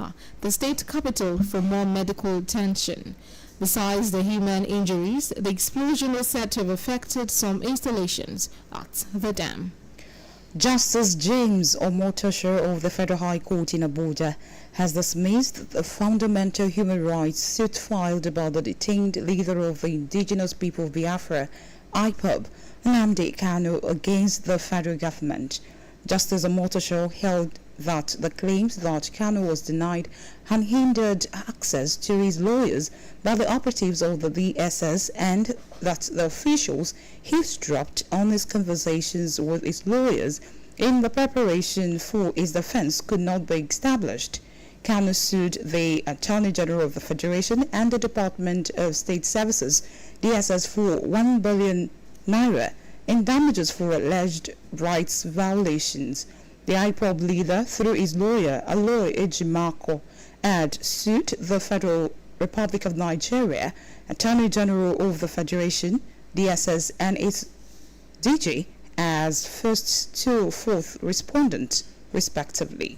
Doha, the state capital, for more medical attention. Besides the human injuries, the explosion was said to have affected some installations at the dam. Justice James Omotosho of the Federal High Court in Abuja has dismissed the fundamental human rights suit filed by the detained leader of the indigenous people of Biafra, IPOB, Nnamdi Kanu, against the federal government. Justice Omotosho held that the claims that Kanu was denied unhindered access to his lawyers by the operatives of the DSS and that the officials eavesdropped on his conversations with his lawyers in the preparation for his defense could not be established. Kanu sued the Attorney General of the Federation and the Department of State Services, DSS, for 1 billion naira in damages for alleged rights violations. The IPOB leader, through his lawyer, Aloy Ejimako, had sued the Federal Republic of Nigeria, Attorney General of the Federation, DSS, and its DG as first to fourth respondents, respectively.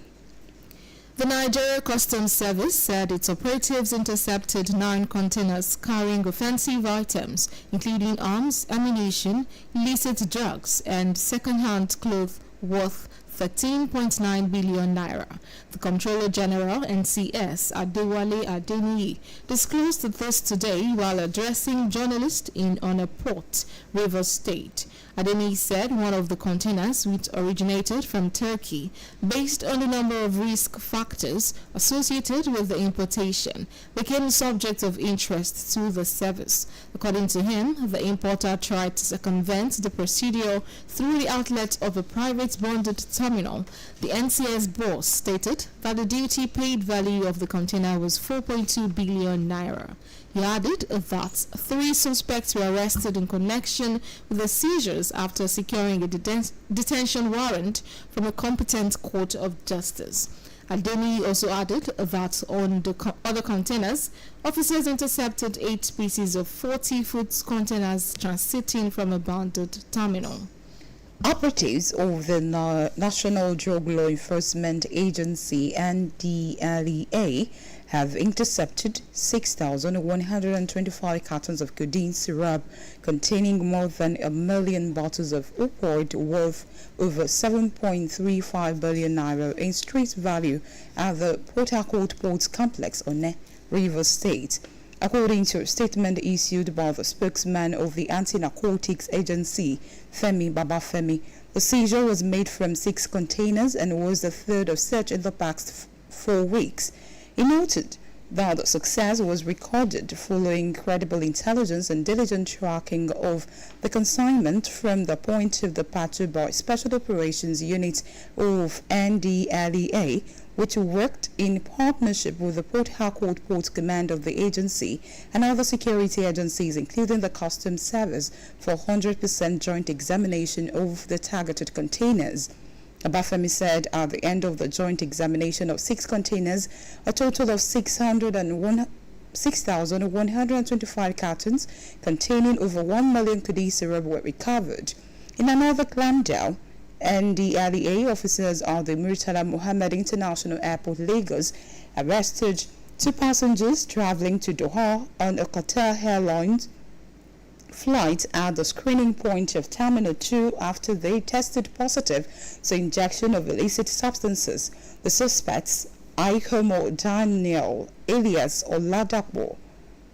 The Nigeria Customs Service said its operatives intercepted 9 containers carrying offensive items, including arms, ammunition, illicit drugs, and second-hand clothes worth 13.9 billion naira. The Comptroller General NCS Adewale Adeniyi disclosed this today while addressing journalists in Onaport, Rivers State. Adeniyi said one of the containers, which originated from Turkey, based on the number of risk factors associated with the importation, became subject of interest to the service. According to him, the importer tried to circumvent the procedure through the outlet of a private bonded terminal. The NCS boss stated that the duty paid value of the container was 4.2 billion naira. He added that 3 suspects were arrested in connection with the seizures after securing a detention warrant from a competent court of justice. Adeniyi also added that on the other containers, officers intercepted 8 pieces of 40-foot containers transiting from a bonded terminal. Operatives of the National Drug Law Enforcement Agency (NDLEA) have intercepted 6,125 cartons of codeine syrup containing more than 1 million bottles of opioid worth over 7.35 billion naira in street value at the Port Harcourt Ports Complex on Rivers State. According to a statement issued by the spokesman of the Anti-Narcotics Agency, Femi Babafemi, the seizure was made from 6 containers and was the third of such in the past 4 weeks. He noted that the success was recorded following credible intelligence and diligent tracking of the consignment from the point of departure by Special Operations Unit of NDLEA, which worked in partnership with the Port Harcourt Port Command of the agency and other security agencies, including the Customs Service, for 100% joint examination of the targeted containers. Abafemi said at the end of the joint examination of 6 containers, a total of 6,125 cartons containing over 1 million codeine syrup were recovered. In another clampdown, NDLEA officers at the Murtala Mohammed International Airport, Lagos, arrested 2 passengers traveling to Doha on a Qatar Airlines flight at the screening point of Terminal 2 after they tested positive to injection of illicit substances. The suspects, Aikomo Daniel alias Oladapo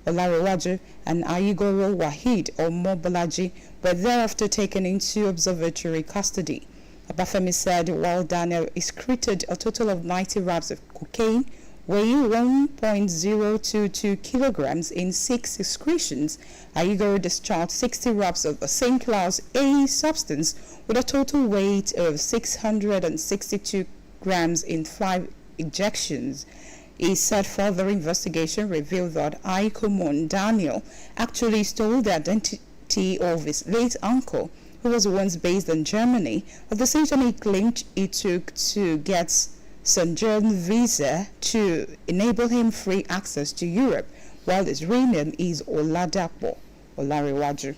Olarewaju and Ayigoro Wahid Omobolaji, were thereafter taken into observatory custody. Abafemi said while Daniel excreted a total of 90 wraps of cocaine, weighing 1.022 kilograms in 6 excretions, Ayigoro discharged 60 wraps of the same class A substance with a total weight of 662 grams in 5 ejections. He said further investigation revealed that Aikomon Daniel actually stole the identity of his late uncle, who was once based in Germany, a decision he claimed he took to get sojourn visa to enable him free access to Europe, while his real name is Oladapo Olarewaju.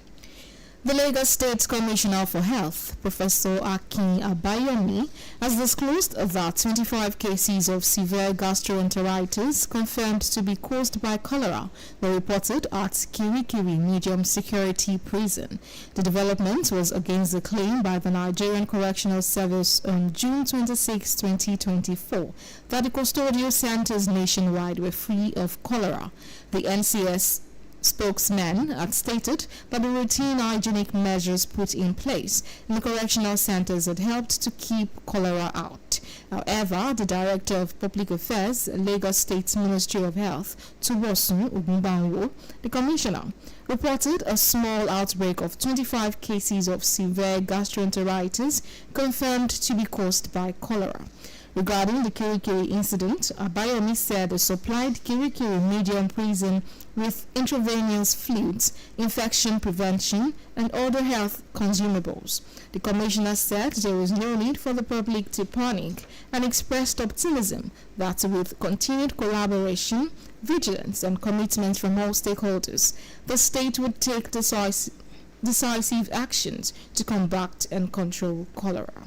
The Lagos State Commissioner for Health, Professor Akin Abayomi, has disclosed that 25 cases of severe gastroenteritis confirmed to be caused by cholera were reported at Kirikiri Medium Security Prison. The development was against the claim by the Nigerian Correctional Service on June 26, 2024, that the custodial centers nationwide were free of cholera. The NCS spokesman had stated that the routine hygienic measures put in place in the correctional centers had helped to keep cholera out. However, the Director of Public Affairs, Lagos State Ministry of Health, Tuwosun Ogunbanwo, the Commissioner, reported a small outbreak of 25 cases of severe gastroenteritis confirmed to be caused by cholera. Regarding the Kirikiri incident, Abayomi said they supplied Kirikiri Medium Prison with intravenous fluids, infection prevention, and other health consumables. The Commissioner said there was no need for the public to panic and expressed optimism that with continued collaboration, vigilance, and commitment from all stakeholders, the state would take decisive actions to combat and control cholera.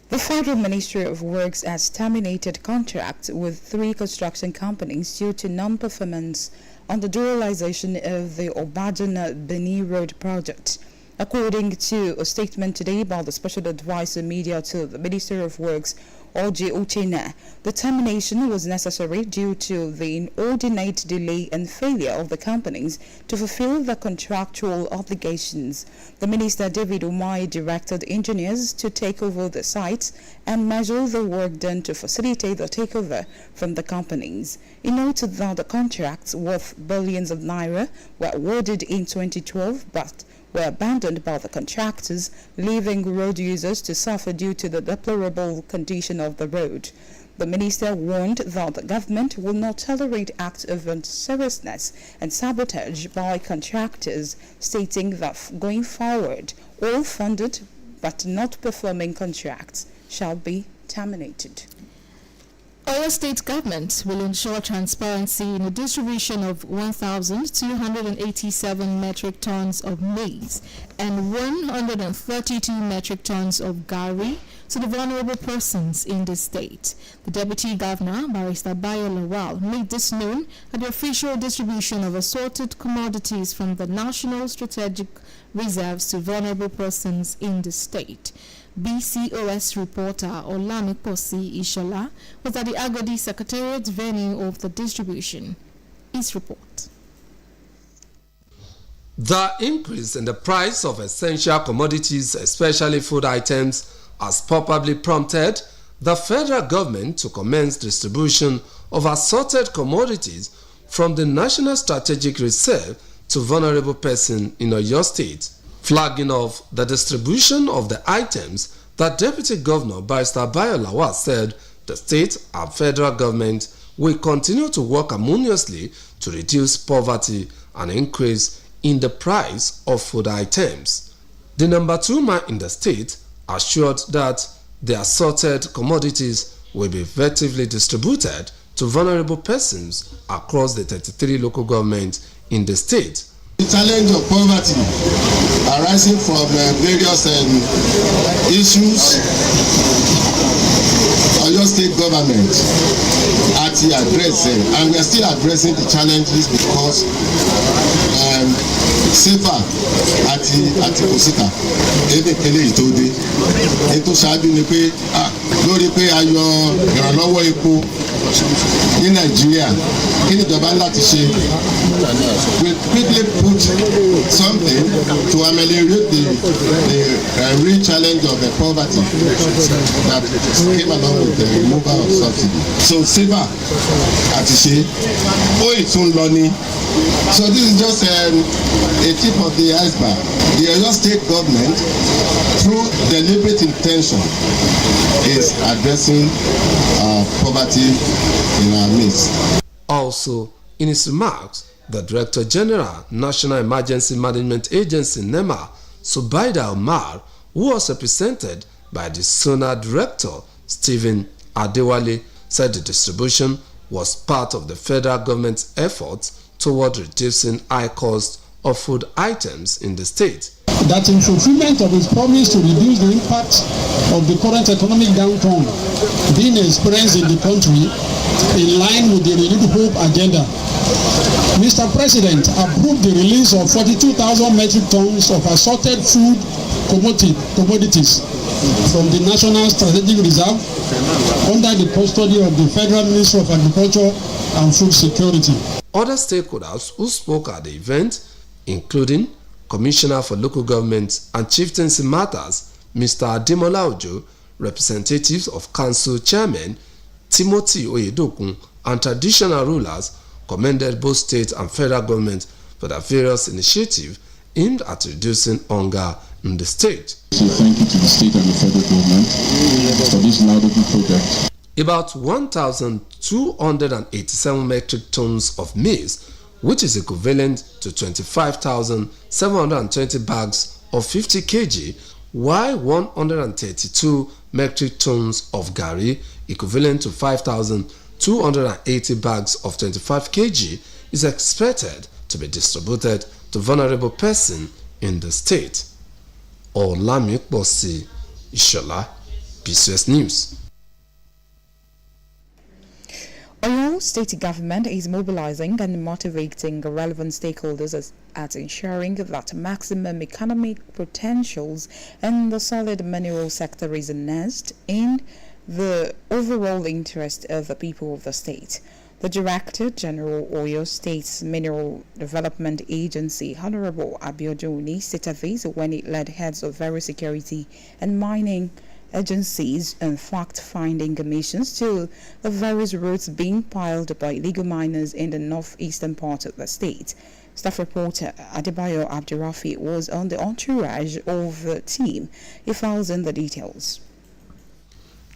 The Federal Ministry of Works has terminated contracts with 3 construction companies due to non-performance on the dualization of the Obadan-Benin Road project. According to a statement today by the Special Advisor Media to the Minister of Works, Oji Uchenna, the termination was necessary due to the inordinate delay and failure of the companies to fulfill their contractual obligations. The Minister David Umahi directed engineers to take over the sites and measure the work done to facilitate the takeover from the companies. He noted that the contracts worth billions of naira were awarded in 2012 but were abandoned by the contractors, leaving road users to suffer due to the deplorable condition of the road. The minister warned that the government will not tolerate acts of unseriousness and sabotage by contractors, stating that going forward, all funded but not performing contracts shall be terminated. Oyo State government will ensure transparency in the distribution of 1,287 metric tons of maize and 132 metric tons of gari to the vulnerable persons in the state. The Deputy Governor, Barrister Bayo Lawal, made this known at the official distribution of assorted commodities from the National Strategic Reserves to vulnerable persons in the state. BCOS reporter Olaniposi Ishola was at the Agodi Secretariat venue of the distribution. His report. The increase in the price of essential commodities, especially food items, has probably prompted the federal government to commence distribution of assorted commodities from the National Strategic Reserve to vulnerable persons in Oyo State. Flagging off the distribution of the items, the Deputy Governor, Barrister Bayo Lawal, said the state and federal government will continue to work harmoniously to reduce poverty and increase in the price of food items. The number 2 man in the state assured that the assorted commodities will be effectively distributed to vulnerable persons across the 33 local governments in the state. The challenge of poverty arising from various issues, Oyo State government actually addressed them, and we are still addressing the challenges because sefa àti kòsíta eléyìí tó dé ètò ṣáájú ni pé lórí pé a yọ ìrànlọ́wọ́ epo ní Nàìjíríà kí ni ìjọba láti ṣe we quickly put something to ameliorate the real challenge of the poverty that came along with the removal of subsidy. So sefa àti ṣe ó ìtún lọ ní. So this is just a tip of the iceberg. The Oyo State government, through deliberate intention, is addressing poverty in our midst. Also, in his remarks, the Director General, National Emergency Management Agency, NEMA, Subaida Omar, who was represented by the Zonal Director, Stephen Adewale, said the distribution was part of the federal government's efforts toward reducing high cost of food items in the state. That in fulfillment of his promise to reduce the impact of the current economic downturn being experienced in the country in line with the renewed hope agenda, Mr. President approved the release of 42,000 metric tons of assorted food commodities from the National Strategic Reserve under the custody of the Federal Ministry of Agriculture and Food Security. Other stakeholders who spoke at the event, including Commissioner for Local Government and Chieftaincy Matters, Mr. Ademola Ojo, representatives of Council Chairman Timothy Oyedokun, and traditional rulers, commended both state and federal government for their various initiatives aimed at reducing hunger in the state. So thank you to the state and the federal government for this laudable project. About 1,287 metric tons of maize, which is equivalent to 25,720 bags of 50 kg, while 132 metric tons of gari, equivalent to 5,280 bags of 25 kg, is expected to be distributed to vulnerable persons in the state. Olamikbosi Ishola, BCOS News. Oyo state government is mobilizing and motivating relevant stakeholders at ensuring that maximum economic potentials in the solid mineral sector is enhanced in the overall interest of the people of the state. The Director General Oyo State's Mineral Development Agency, Honorable Abiodun, stated this when it led heads of various security and mining agencies and fact-finding missions to the various roads being piled by illegal miners in the northeastern part of the state. Staff reporter Adebayo Abdurafi was on the entourage of the team. He files in the details.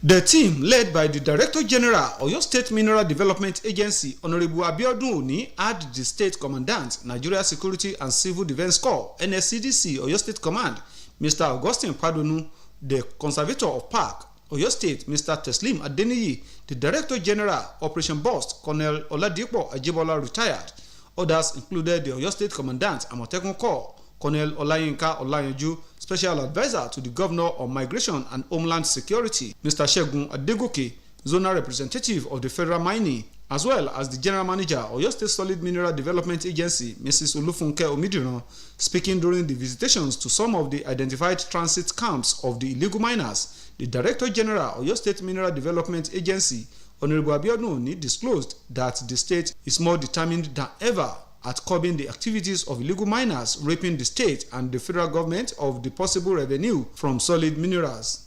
The team, led by the Director General Oyo State Mineral Development Agency, Honorable Abiodun Oni, had the State Commandant, Nigeria Security and Civil Defense Corps, NSCDC, Oyo State Command, Mr. Augustine Padonu, the Conservator of Park, Oyo State, Mr. Teslim Adeniyi, the Director General, Operation Burst, Colonel Oladipo Ajibola, retired. Others included the Oyo State Commandant, Amotekun Corps, Colonel Olayinka Olayanju, Special Advisor to the Governor on Migration and Homeland Security, Mr. Shegun Adegoke, Zonal Representative of the Federal Mining, as well as the General Manager of Oyo State Solid Mineral Development Agency, Mrs. Olufunke Omidiran, speaking during the visitations to some of the identified transit camps of the illegal miners. The Director General of Oyo State Mineral Development Agency, Honorable Abiodun Oni, disclosed that the state is more determined than ever at curbing the activities of illegal miners, raping the state and the federal government of the possible revenue from solid minerals.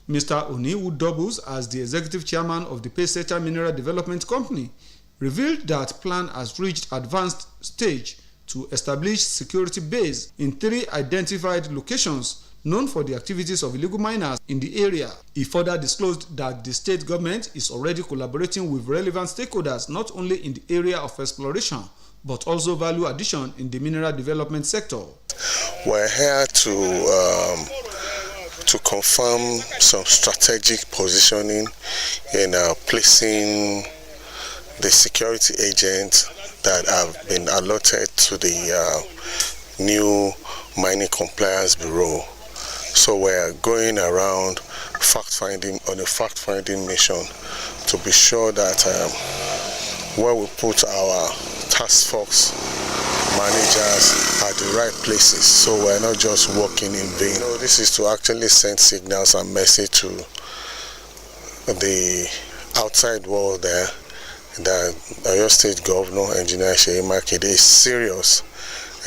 Mr. Oni, who doubles as the executive chairman of the Payseta Mineral Development Company, revealed that plan has reached advanced stage to establish security base in 3 identified locations known for the activities of illegal miners in the area. He further disclosed that the state government is already collaborating with relevant stakeholders not only in the area of exploration but also value addition in the mineral development sector. We're here to confirm some strategic positioning in placing the security agents that have been allotted to the new Mining Compliance Bureau. So we're going around on a fact-finding mission to be sure that where we put our task force managers at the right places, so we're not just working in vain. This is to actually send signals and message to the outside world there that Oyo State Governor Engineer Seyi Makinde is serious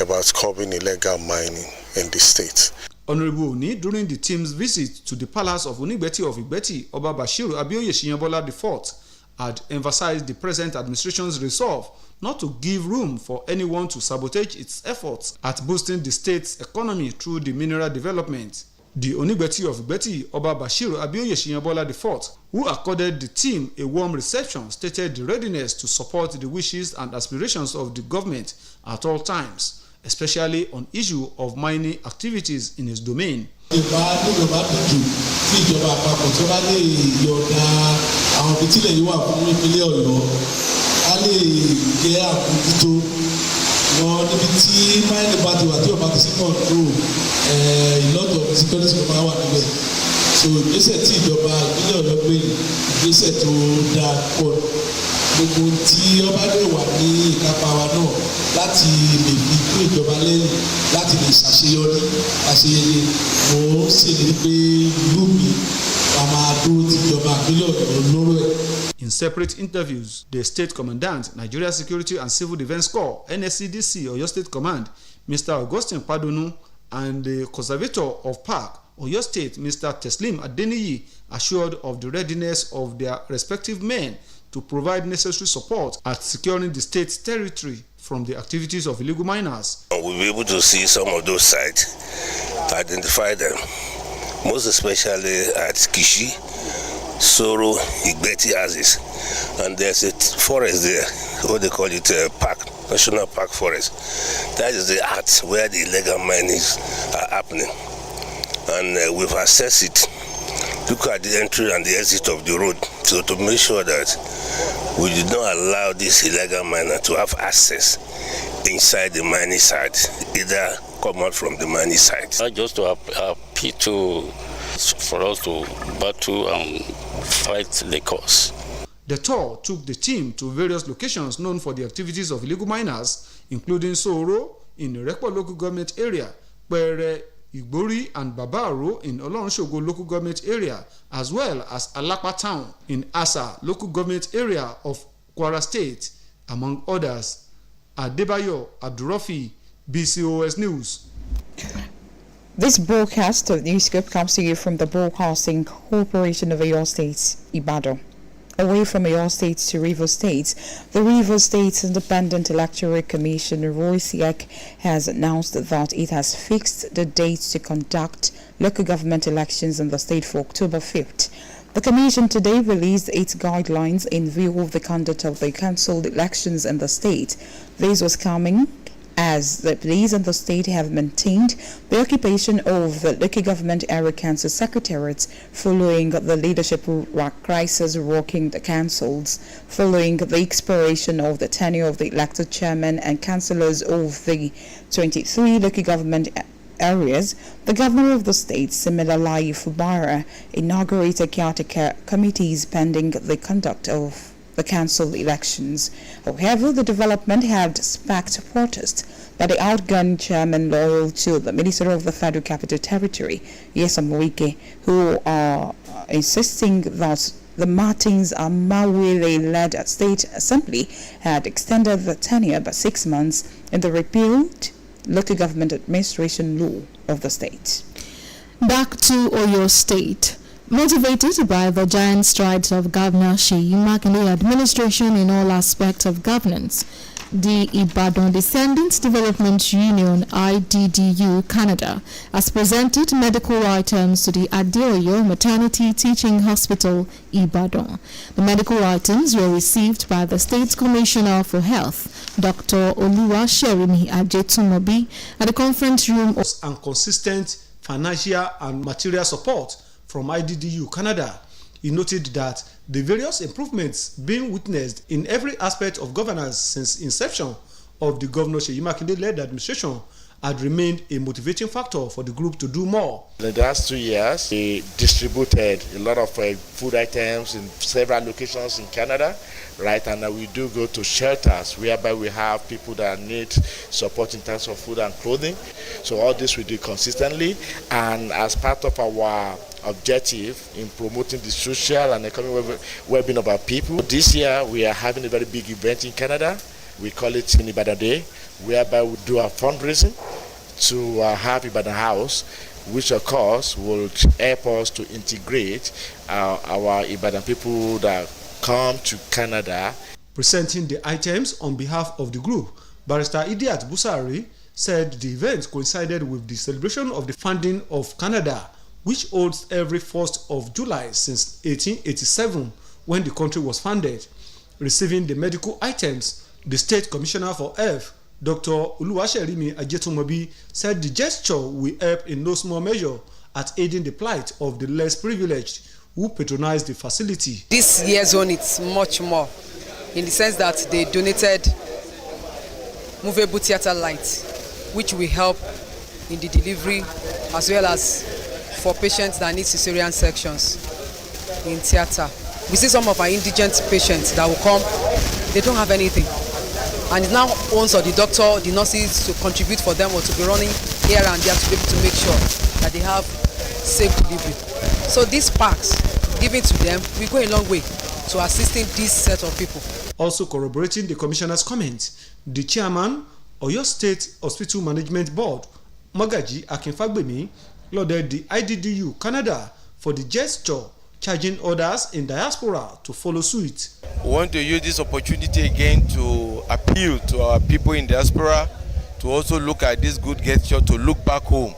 about curbing illegal mining in the state. Honorable Oni, during the team's visit to the palace of Onigbeti of Igbeti, Oba Bashiru Abioye Shiyanbola IV had emphasized the present administration's resolve not to give room for anyone to sabotage its efforts at boosting the state's economy through the mineral development. The Onigbeti of Igbeti, Oba Bashiru Abioye Shiyanbola IV, who accorded the team a warm reception, stated the readiness to support the wishes and aspirations of the government at all times, especially on issue of mining activities in his domain. ṣùgbọ́n níbi tí máìlì bá ti wà tí ọba ti sí control ìlọ́tọ̀ security kan máa wà níbẹ̀ so ìgbésẹ̀ tí ìjọba ìpínlẹ̀ Ọ̀yọ́ gbé ìgbésẹ̀ tó dáa pọ̀ gbogbo tí ọba lè wà ní ìkápá wa náà láti lè fi kó ìjọba lẹ́yìn láti lè ṣàṣeyọrí àṣeyẹyẹ mò ń ṣèlérí pé ìlú mi wà máa dúró ti ìjọba ìpínlẹ̀ Ọ̀yọ́ lóró ẹ̀. In separate interviews, the State Commandant, Nigeria Security and Civil Defense Corps, NSCDC, Oyo State Command, Mr. Augustine Padonu, and the Conservator of Park, Oyo State, Mr. Teslim Adeniyi, assured of the readiness of their respective men to provide necessary support at securing the state's territory from the activities of illegal miners. We'll be able to see some of those sites, identify them, most especially at Kishi, Soro, Igbeti Azis, and there's a forest there, what they call it park, National Park Forest. That is the art where the illegal mining are happening. And we've assessed it. Look at the entry and the exit of the road to make sure that we did not allow this illegal miner to have access inside the mining site, either come out from the mining site. Just to appeal for us to battle and fight the cause. The tour took the team to various locations known for the activities of illegal miners, including Soro in the Rekpo local government area, Pere, Igbori and Babaro in Olorunshogo local government area, as well as Alapa town in Asa local government area of Kwara State, among others. Adebayo Abdurafi, BCOS News. This broadcast of Newscope comes to you from the Broadcasting Corporation of Oyo State, Ibadan. Away from Oyo State to Rivers State, the Rivers State Independent Electoral Commission, ROISIEC, has announced that it has fixed the date to conduct local government elections in the state for October 5th. The Commission today released its guidelines in view of the conduct of the cancelled elections in the state. This was coming as the police and the state have maintained the occupation of the local government area council secretariats following the leadership crisis rocking the councils, following the expiration of the tenure of the elected chairman and councillors of the 23 local government areas. The governor of the state, Siminalayi Fubara, inaugurated caretaker committees pending the conduct of the council elections. However, the development had sparked protest by the outgoing chairman loyal to the Minister of the Federal Capital Territory, Yesam Wike, who are insisting that the Martins Amawile-led State Assembly had extended the tenure by 6 months in the repealed local government administration law of the state. Back to Oyo State. Motivated by the giant strides of Governor Seyi Makinde administration in all aspects of governance, the Ibadan Descendants Development Union IDDU Canada has presented medical items to the Adeoyo Maternity Teaching Hospital, Ibadan. The medical items were received by the State Commissioner for Health, Dr. Oluwaserimi Ajetumobi, at the conference room. And consistent financial and material support from IDDU Canada. He noted that the various improvements being witnessed in every aspect of governance since inception of the Governor Seyi Makinde-led administration had remained a motivating factor for the group to do more. In the last 2 years, we distributed a lot of food items in several locations in Canada, right? And we do go to shelters whereby we have people that need support in terms of food and clothing. So all this we do consistently, and as part of our objective in promoting the social and economic well-being of our people. This year we are having a very big event in Canada. We call it Ibadan Day, whereby we do a fundraising to have Ibadan House, which of course will help us to integrate our Ibadan people that come to Canada. Presenting the items on behalf of the group, Barrister Idiat Busari said the event coincided with the celebration of the founding of Canada, which holds every 1st of July since 1887, when the country was founded. Receiving the medical items, the State Commissioner for Health, Dr. Oluwaserimi Ajetumobi, said the gesture will help in no small measure at aiding the plight of the less privileged who patronize the facility. This year's one, it's much more, in the sense that they donated movable theatre lights, which will help in the delivery as well as for patients that need cesarean sections in theatre. We see some of our indigent patients that will come, they don't have anything. And it now owns on the doctor, the nurses to contribute for them or to be running here and there to be able to make sure that they have safe delivery. So these packs given to them will go a long way to assisting this set of people. Also corroborating the commissioner's comments, the chairman of your State Hospital Management Board, Magaji Akinfagbemi, lauded the IDDU Canada for the gesture, charging others in diaspora to follow suit. We want to use this opportunity again to appeal to our people in diaspora to also look at this good gesture, to look back home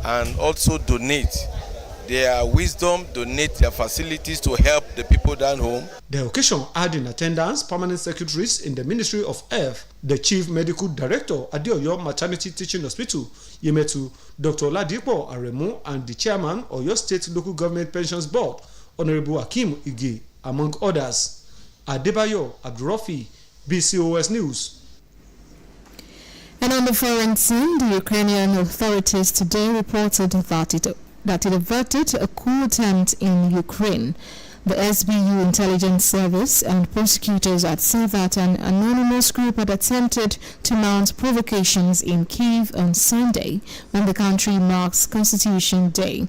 and also donate their wisdom, donate their facilities to help the people down home. The occasion had in attendance permanent secretaries in the Ministry of Health, the Chief Medical Director at the Oyo Maternity Teaching Hospital, Yemetu, Dr. Ladipo Aremu, and the Chairman of your State Local Government Pensions Board, Honorable Hakim Ige, among others. Adebayo Abdurafi, BCOS News. And on the foreign scene, the Ukrainian authorities today reported that it averted a coup attempt in Ukraine. The SBU intelligence service and prosecutors had said that an anonymous group had attempted to mount provocations in Kyiv on Sunday when the country marks Constitution Day.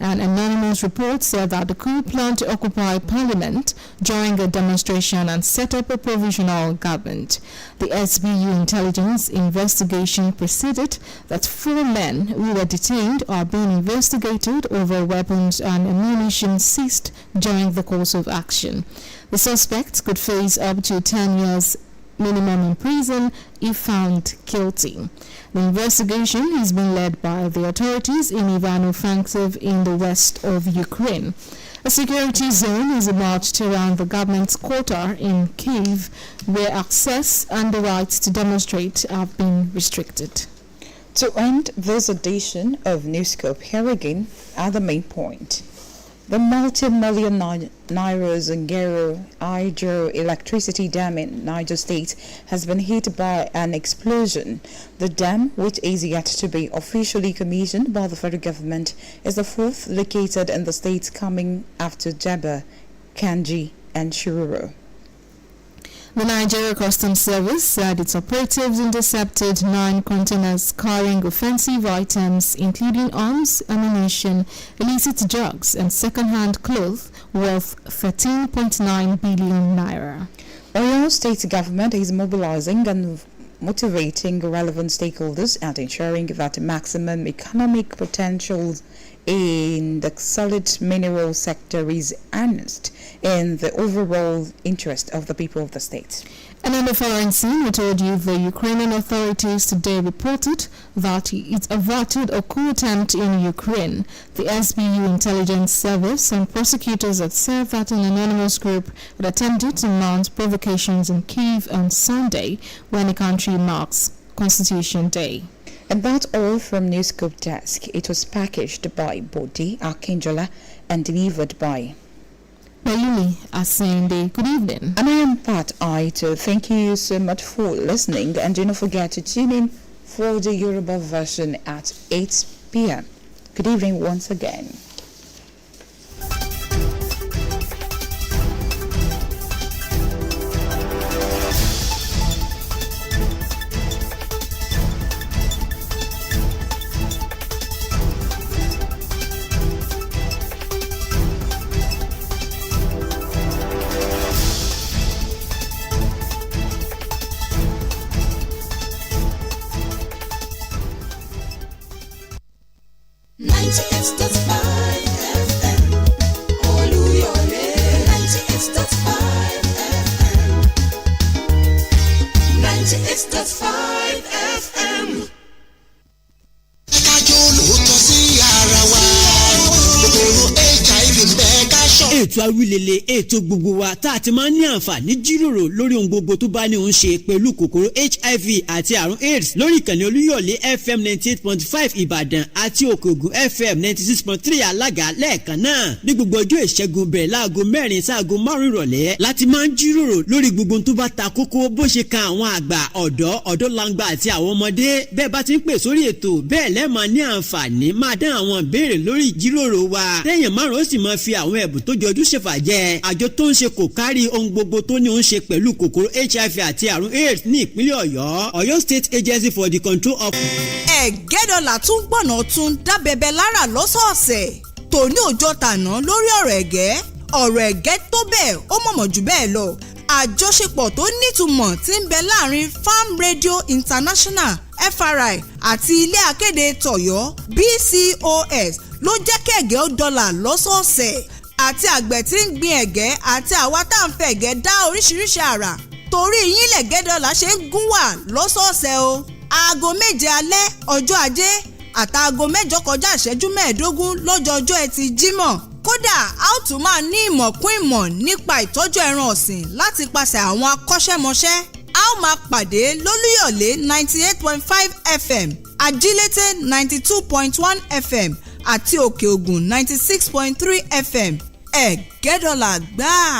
An anonymous report said that the coup planned to occupy parliament during a demonstration and set up a provisional government. The SBU intelligence investigation preceded that 4 men who were detained are being investigated over weapons and ammunition seized during the course of action. The suspects could face up to 10 years minimum in prison if found guilty. The investigation is being led by the authorities in Ivano-Frankivsk in the west of Ukraine. A security zone is emerged around the government's quarter in Kyiv, where access and the right to demonstrate have been restricted. To end this edition of Newscope, here again are the main point. The multi-million Naira Zangero hydroelectricity dam in Niger State has been hit by an explosion. The dam, which is yet to be officially commissioned by the federal government, is the 4th located in the state, coming after Jaba, Kanji, and Shiroro. The Nigeria Customs Service said its operatives intercepted 9 containers carrying offensive items, including arms, ammunition, illicit drugs, and second-hand clothes worth 13.9 billion naira. Oyo State government is mobilizing and motivating relevant stakeholders and ensuring that maximum economic potential in the solid mineral sector is harnessed in the overall interest of the people of the state. And on the foreign scene, we told you the Ukrainian authorities today reported that it averted a coup attempt in Ukraine. The SBU intelligence service and prosecutors had said that an anonymous group had attempted to mount provocations in Kyiv on Sunday when the country marks Constitution Day. And that's all from Newscope Desk. It was packaged by Bodi Akinjola and delivered by Belumi Asende. Good evening. And I am Pat Aito. Thank you so much for listening, and do not forget to tune in for the Yoruba version at 8 p.m. Good evening once again. ètò awílele ètò gbogbo wa tá a ti máa ń ní àǹfààní jíròrò lórí ohun gbogbo tó bá ní òun ṣe pẹ̀lú kòkòrò HIV àti àrùn AIDS lórí ìkànnì Olúyọ̀lé FM 98.5 Ìbàdàn àti Òkè Ògùn FM 96.3 Alága lẹ́ẹ̀kan náà ní gbogbo ọjọ́ ìṣẹ́gun bẹ̀rẹ̀ láago 4 sáago 5 ìrọ̀lẹ́ láti máa ń jíròrò lórí gbogbo tó bá ta kókó bó ṣe kan àwọn àgbà ọ̀dọ́langba àti àwọn ọmọdé bẹ́ẹ̀ bá ti ń pè sórí ètò bẹ́ẹ̀ lẹ́ẹ̀ máa ní àǹfààní máa dán àwọn ìbéèrè lórí ìjíròrò wa lẹ́yìn márùn-ún ó sì máa fi àwọn ẹ̀bùn tó jọjú ṣèfàjẹ́ àjọ tó ń ṣe kò kárí ohun gbogbo tó ní òun ṣe pẹ̀lú kòkòrò HIV àti àrùn AIDS ní ìpínlẹ̀ Ọ̀yọ́ State Agency for the Control of. Ẹ̀gẹ́dọ̀là tún gbọ̀nà tún dábẹ́bẹ́ lára lọ́sọ̀ọ̀sẹ̀ tòní òjò tàná lórí ọ̀rọ̀ ẹ̀gẹ́ tó bẹ́ẹ̀ ó mọ̀mọ̀ jù bẹ́ẹ̀ lọ àjọṣepọ̀ tó nítumọ̀ tí ń bẹ láàrin Farm Radio International FRI àti ilé akéde tọ̀yọ́ BCOS ló jẹ́ kẹ̀gẹ́ ó dọ́là lọ́sọ̀ọ̀sẹ̀ àti àgbẹ̀ tí ń gbin ẹ̀gẹ́ àti àwa tá à ń fẹ́ ẹ̀gẹ́ dá oríṣiríṣi àrà torí yín lẹ̀gẹ́dọ̀là ṣe ń gún wà lọ́sọ̀ọ̀sẹ̀ o aago 7 alẹ́ ọjọ́ ajé àtàago 8 kọjá ìṣẹ́jú 15 lọ́jọ́ Ẹtì Jímọ̀ kódà a ó tún máa ní ìmọ̀ kún ìmọ̀ nípa ìtọ́jú ẹran ọ̀sìn láti pàṣẹ àwọn akọ́ṣẹ́mọṣẹ́ a ó máa pàdé lólúyọ̀lé 98.5 FM ajílété 92.1 FM àti òkè ògùn 96.3 FM Ẹ̀gẹ́dọ̀là gbáà.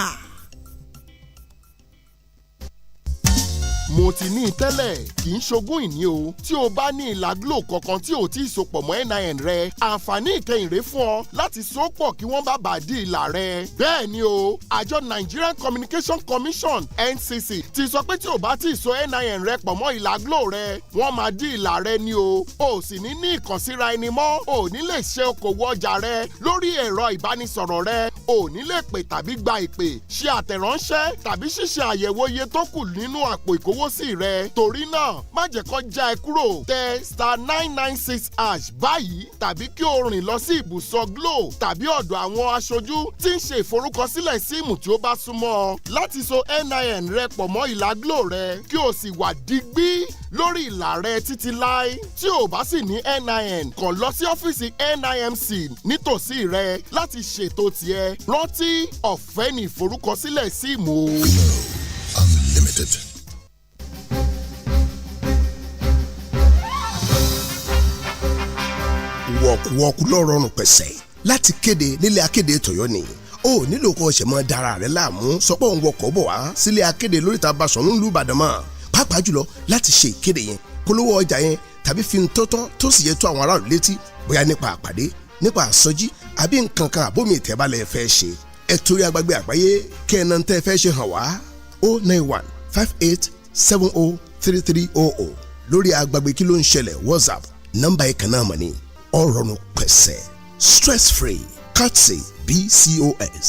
mo ti ní tẹ́lẹ̀ kì í ṣogún ìní o tí o bá ní ìlà Glo kankan tí o ti sopọ̀ mọ́ NIN rẹ àǹfààní ìkẹyìn rẹ fún ọ láti sopọ̀ kí wọ́n bá bàa di ìlà rẹ. bẹ́ẹ̀ ni o àjọ Nigerian Communication Commission NCC ti sọ pé tí o bá ti so NIN rẹ pọ̀ mọ́ ìlà Glo rẹ wọ́n máa di ìlà rẹ ni o sì ní ìkànsíra ẹni mọ́ o ní lè ṣe okòwò ọjà rẹ lórí ẹ̀rọ ìbánisọ̀rọ̀ rẹ o ní lè pè tàbí gba ìpè ṣe àtẹ̀ránṣẹ́ tàbí ṣíṣe àyẹ̀wò iye tó kù nínú àpò ìkówósí rẹ torí náà má jẹ́ kó já ẹ kúrò tẹ *996# báyìí tàbí kí o rìn lọ sí ibùsọ̀ Glo tàbí ọ̀dọ̀ àwọn aṣojú tí ń ṣe ìforúkọsílẹ̀ síìmù tí ó bá súnmọ́ ọ láti so NIN rẹ pọ̀ mọ́ ìlà Glo rẹ kí o sì wà digbí lórí ìlà rẹ títí láé tí o bá sì ní NIN kàn lọ sí ọ́fíìsì NIMC nítòsí rẹ láti ṣètò tiẹ̀ rántí ọ̀fẹ́ ní ìforúkọsílẹ̀ síìmù o. Glo Unlimited. wọ̀kùwọ̀kù lọ́rọ̀rùn pẹ̀sẹ̀ láti kéde nílé akéde tọ̀yọ́ ni ó nílò kó ṣe mọ́ dára rẹ̀ láàmú sọpọ̀ òun wọkọ̀ bọ̀ wá sílé akéde lóríta Basọ̀rún ìlú Ìbàdàn mọ́ pàápàá jùlọ láti ṣe ìkéde yẹn polówó ọjà yẹn tàbí fi tótọ́ tó sì yẹ tó àwọn aráàlú létí bóyá nípa àpàdé nípa àsọjí àbí nǹkan kan àbómi ìtẹ́balẹ̀ fẹ́ ṣe ẹ torí agbègbè àgbáyé kẹ́ẹ̀nà tẹ́ fẹ́ ṣe hàn wá 09158703300 lórí agbègbè kí ló ń ṣẹlẹ̀ WhatsApp nọ́mbà ìkànnà mọ̀ ni ọ̀rọ̀rùn pẹ̀sẹ̀ stress-free courtesy BCOS.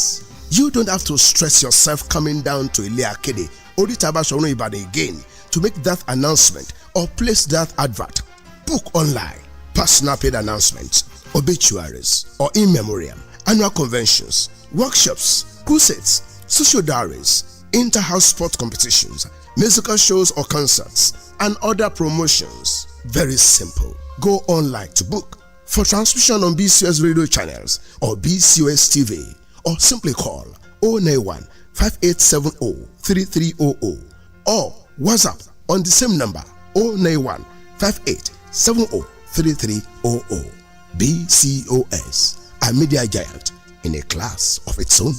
You don't have to stress yourself coming down to Ilé Akéde Oríta Basọ̀rún Ìbàdàn again to make that announcement or place that advert. Book online, personal paid announcements, obituaries or in memoriam, annual conventions, workshops, crusades, social diaries, inter-house sport competitions, musical shows or concerts, and other promotions. Very simple. Go online to book for transmission on BCOS radio channels or BCOS TV, or simply call 091 5870 3300 or WhatsApp on the same number 091 5870 3300. BCOS, a media giant in a class of its own.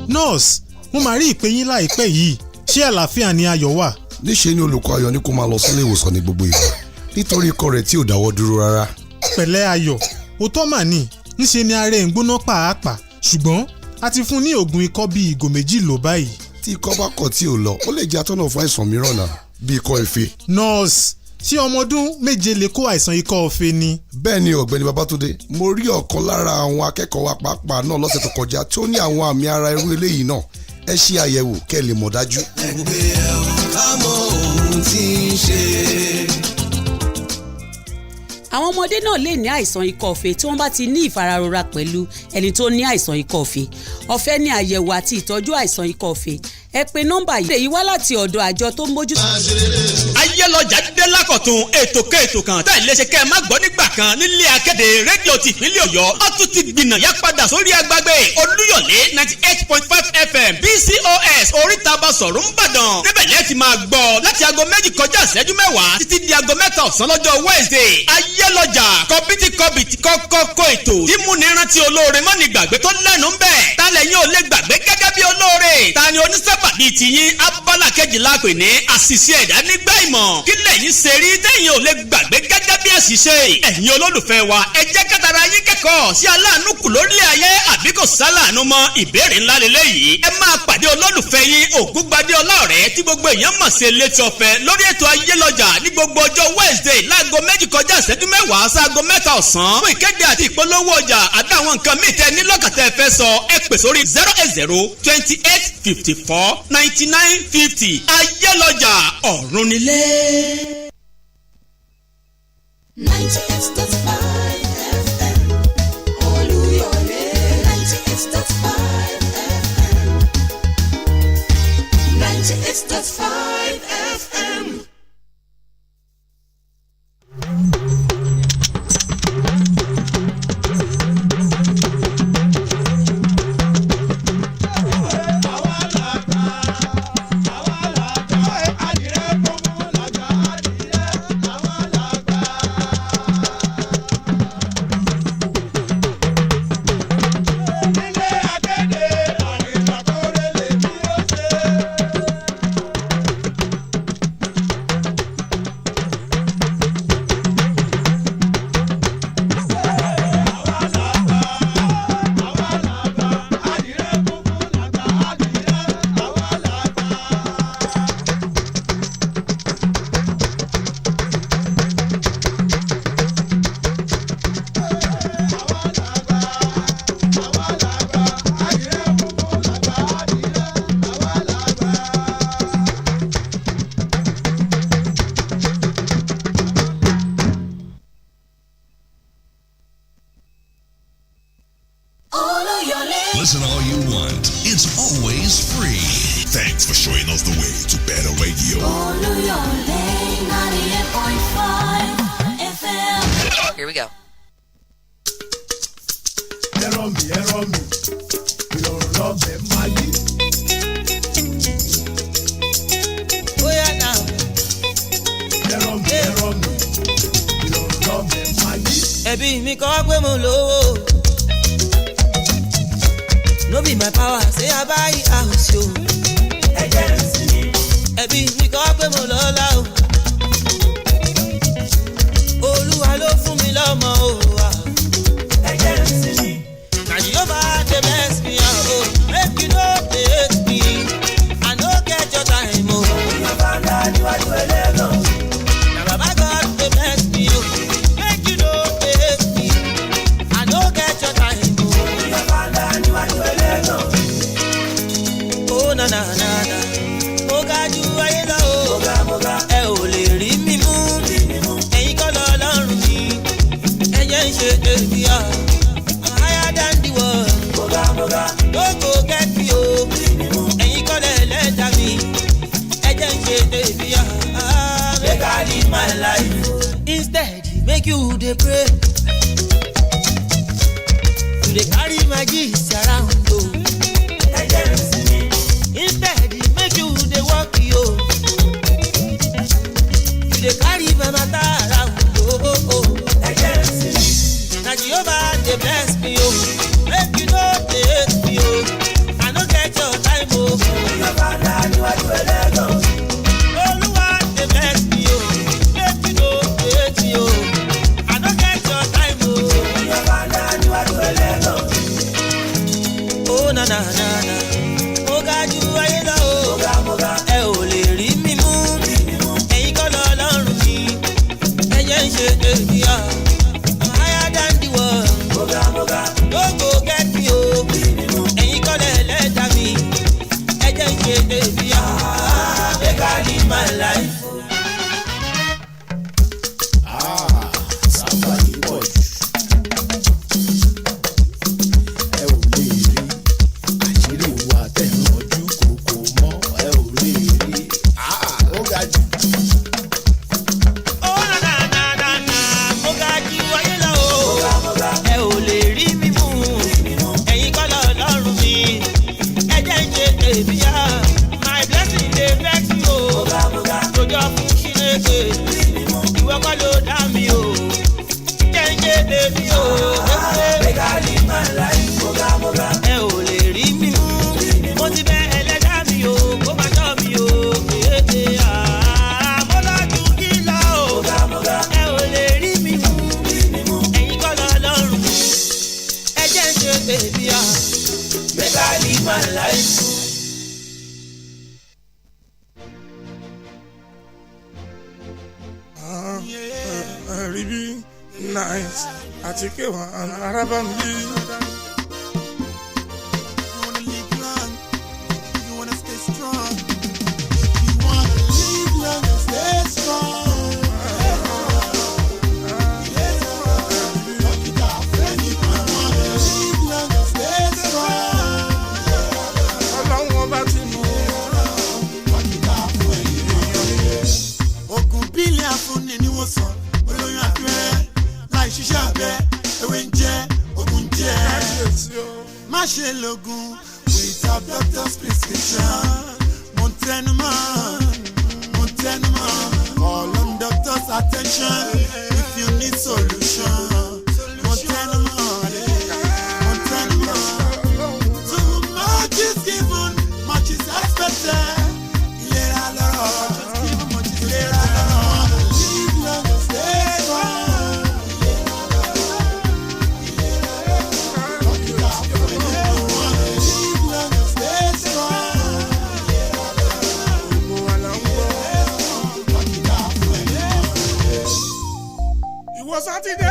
Nurse, mo máa rí ìpè yín láìpẹ́ yìí, ṣé àlàáfíà ni Ayọ̀ wà? Níṣe ni olùkọ́ Ayọ̀ ní kó máa lọ sílé ìwòsàn ní gbogbo ìgbà nítorí ikọ́ rẹ̀ tí ò dáwọ́ dúró rárá. Pẹ̀lẹ́ Ayọ̀, òótọ́ mà ní, níṣe ni ara ẹ̀ ń gbóná pàápàá, ṣùgbọ́n a ti fún ní oògùn ikọ́ bíi ìgò 2 lò báyìí. Tí ikọ́ bá kọ̀ tí ò lọ, ó lè jẹ́ atọ́nà fún àìsàn mìíràn náà bíi ikọ́ ife. Nurse, ṣé ọmọ ọdún 7 lè kó àìsàn ikọ́ ife ni? Bẹ́ẹ̀ ni ọ̀gbẹ́ni Babátúndé, mo rí ọ̀kan lára àwọn akẹ́kọ̀ọ́ wa pàápàá náà lọ́sẹ̀ tó kọjá tí ó ní àwọn àmì ara irú eléyìí náà. Ẹ ṣe àyẹ̀wò kẹ́ lè mọ̀ dájú. Ẹgbẹ́ ẹ̀ ká mọ ohun tí ń ṣe. Àwọn ọmọdé náà lè ní àìsàn ikọ́ ife tí wọ́n bá ti ní ìfararora pẹ̀lú ẹni tó ní àìsàn ikọ́ ife. Ọ̀fẹ́ ni àyẹ̀wò àti ìtọ́jú àìsàn ikọ́ ife ẹ pe nọ́mbà yìí. èyí wá láti ọ̀dọ̀ àjọ tó ń mójútó. ayélujára dé lákọ̀tún ètò kan tá ìléṣe kẹ́ ẹ má gbọ́ nígbà kan nílé akéde rédíò ti ìpínlẹ̀ ọ̀yọ́ ó tún ti gbìnà yá padà sórí agbágbé olúyọ̀lé 98.5 fm BCOS oríta basọ̀rọ̀ ńbàdàn níbẹ̀ lẹ́ẹ̀ ti máa gbọ́ láti aago méjì kọjá ìṣẹ́jú mẹ́wàá títí di aago mẹ́ta ọ̀sán lọ́jọ́ Wednesday ayélujára kọ́bìtì kọ́kọ́ ètò tí múni rántí olóore mọ́ni gbàgbé tó lẹ́nu ń bẹ̀ tálẹ̀ yín ò lè gbàgbé gẹ́gẹ́ bí olóore ta ni onísábàbí tiyín abala kejìlá pè ní àṣìṣe ẹ̀dá nígbà ìmọ̀ kí lẹ́yìn ṣe rí tẹ́yìn ò lè gbàgbé gẹ́gẹ́ bí àṣìṣe ẹ̀yin olólùfẹ́ wa ẹ jẹ́ kátàrà yín kẹ́kọ̀ọ́ sí aláàánú kù lórílẹ̀ ayé àbí kò sáláàánú mọ́ ìbéèrè ńlá lélẹ́yìí ẹ máa pàdé olólùfẹ́ yín ògúngbadé ọlọ́ọ̀rẹ́ tí gbogbo èèyàn mọ̀ sí létí ọ̀fẹ́ lórí ètò ayélọ́jà ní gbogbo ọjọ́ Wednesday láago méjì kọjá ìṣẹ́jú mẹ́wàá sáago mẹ́ta ọ̀sán fún ìkéde àti ìpolówó ọjà àti àwọn nǹkan míì tẹ́ ní lọ́kàtẹ́ fẹ́ sọ ẹ pè sórí 08028549950 ayélọ́jà ọ̀run nílé. 98.5 FM Olúyọ̀lé 98.5 FM 98.5 FM. Listen all you want. It's always free. Thanks for showing us the way to better radio. Here we go. Ẹbí mi kọ́ pé mo lówó. No be my power, say I buy house yo. Ẹbí mi kọ́ pé mo lọ́lá o. Olúwa ló fún mi lọ́mọ o. Na Jehovah dey bless me o. Make you no dey hate me. I no get your time o. Na Baba God dey bless me o. Make you no dey hate me. I no get your time o. Oh na na na na, mo ga ju ayé lọ o. Ẹ ò lè rí mi mú, ẹ̀yin kọ́ lọ lọ́rùn mi. Ẹyẹ ń ṣe èmi ọ̀, I'm higher than the world. No go get me o, ẹ̀yin kọ́ lẹ̀ lẹ́dàá mi. Ẹyẹ ń ṣe èmi ọ̀, make I live my life. Instead, make you dey pray. You dey carry my gist around o. Instead, make you dey work yo. You dey carry my matter around o. Na Jehovah dey bless me o. Make you no dey hate me o. I no get your time o. Olúwa dey bless me o. Make you no dey hate me o. I no get your time o. Oh na na na na. Mo ga ju ayé lọ o. Ẹ ò lè rí mi mú. Ẹ̀yin kọ́ lọ lọ́rùn mi. Ẹyẹ ń ṣe èmi ọ̀. I'm higher than the world. No go get me o. Ẹ̀yin kọ́ lẹ̀ lẹ́dàá mi. Ẹyẹ ń ṣe èmi ọ̀. Make I live my life. Sábà yìí pọ̀ jù. Ẹ ò lè rí àṣírí wa tẹ̀ rànjú kòkò mọ́. Ribi, nice. Atikewa and Arabambi. You wanna live long, you wanna stay strong. You wanna live long and stay strong. Afúnni ni wọ́n sọ, olóyún abẹ́rẹ́, láì ṣiṣẹ́ abẹ, ewé ń jẹ́, ogun jẹ́. Má ṣe lògùn without doctor's prescription. Mo ń tẹnumọ́, call on doctor's attention if you need solution. Mo ń tẹnumọ́. Too much is given, much is expected. Ìlera lọ́rọ̀, ìlera lọ́rọ̀. Sátidé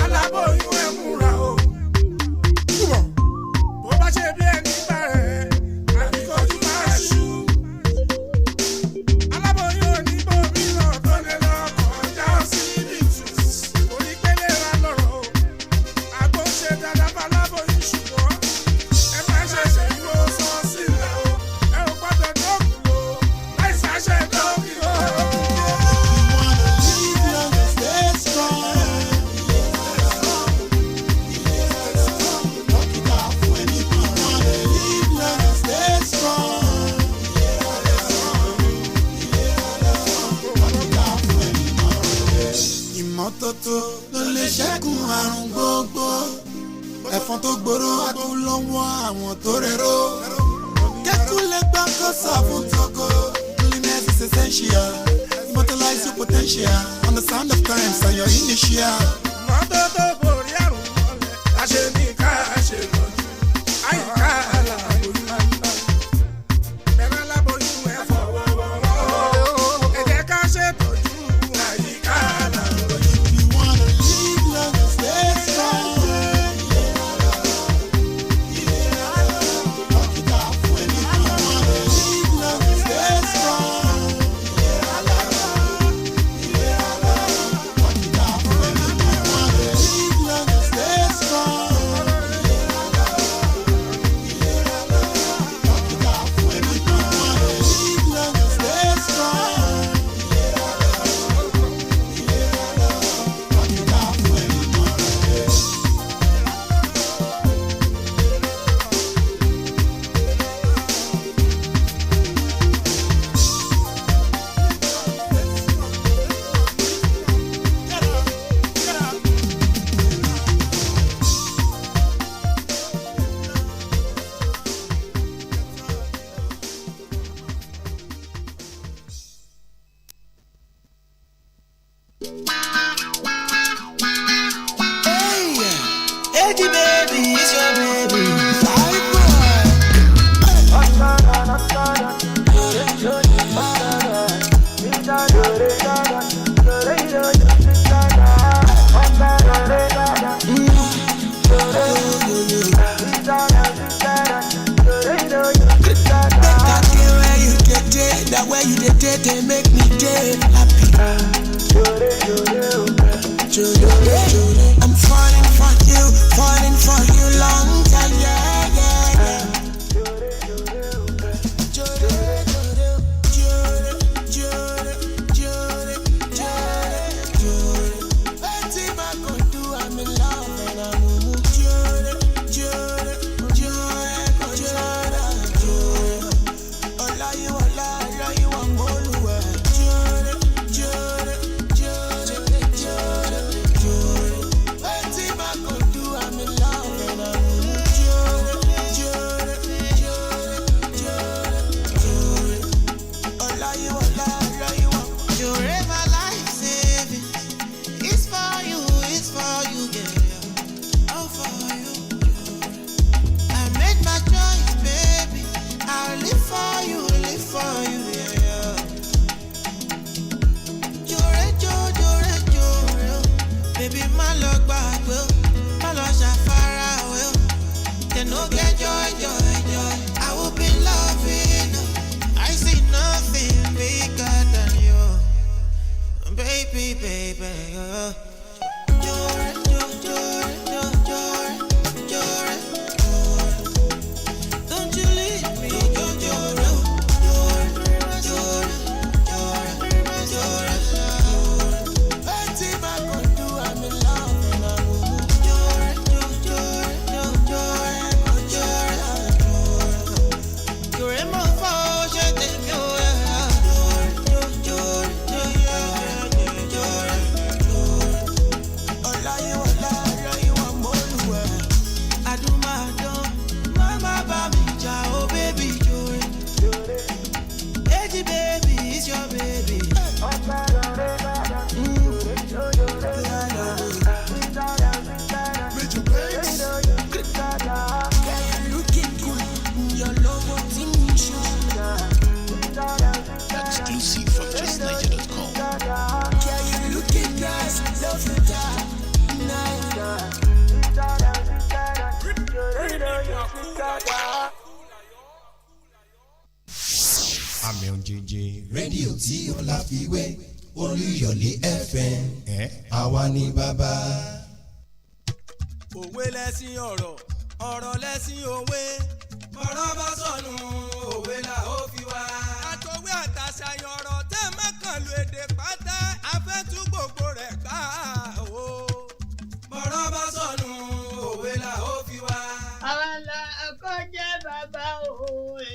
aláboyún ẹ̀ múra o. Túbọ̀ bó bá ṣe bí ẹni bẹ̀rẹ̀ àbíkọ́jú máa ṣú. Aláboyún oníbòmí náà tó lè lọ kọjá ọsibítù. Onípele ra lọ́rọ̀ o. Àgbo ṣe dáadáa bá aláboyún ṣùgbọ́n ẹ má ṣẹ̀ṣẹ̀ ìwọ sọ sílẹ̀ o. Ẹ ò gbọ́dọ̀ dọ́kun o. Láìsí àṣẹ dọ́kun o. Ìmọ́tótó ló lè ṣẹ́gun àrùn gbogbo. Ẹ̀fọn tó gbòòrò àtò lọ́wọ́ àwọn tó rẹ̀rọ. Kẹ́kùn lè gbà kó sàbùn tókò. Cleanliness is essential. Immortalize your potential. Understand the times and your initial. Mọ́tótó borí àrùn mọ́lẹ̀. Àṣẹ ní ká ṣe lọ́jú. Àyíká aláboyún máa ń bá. Bẹ̀rẹ̀ aláboyún ẹ̀ fọwọ́ wọ́wọ́. Ẹ jẹ́ ká ṣètọ́jú àyíká aláboyún. You wanna live long and stay strong. That way you did they make me day happy. I'm falling for you long time, yeah. I'm in love and I'm you, I'm Exclusive from justniger.com. Àmì òjèjì rédíò tí ó láfiwé Olúyọ̀lé FM àwa ni bàbá. Òwe lẹṣin ọ̀rọ̀, ọ̀rọ̀ lẹṣin òwe. Ọ̀rọ̀ bá sọnù, òwe là ó fi wá. Àtòwé àtàṣàyàn ọ̀rọ̀ tẹ́ mẹ́kàn lu èdè pátá, afẹ́tú gbogbo rẹ̀ gbà ó. Ọ̀rọ̀ bá sọnù, òwe là ó fi wá. Àwa la kọ́jẹ́ bàbá òwe.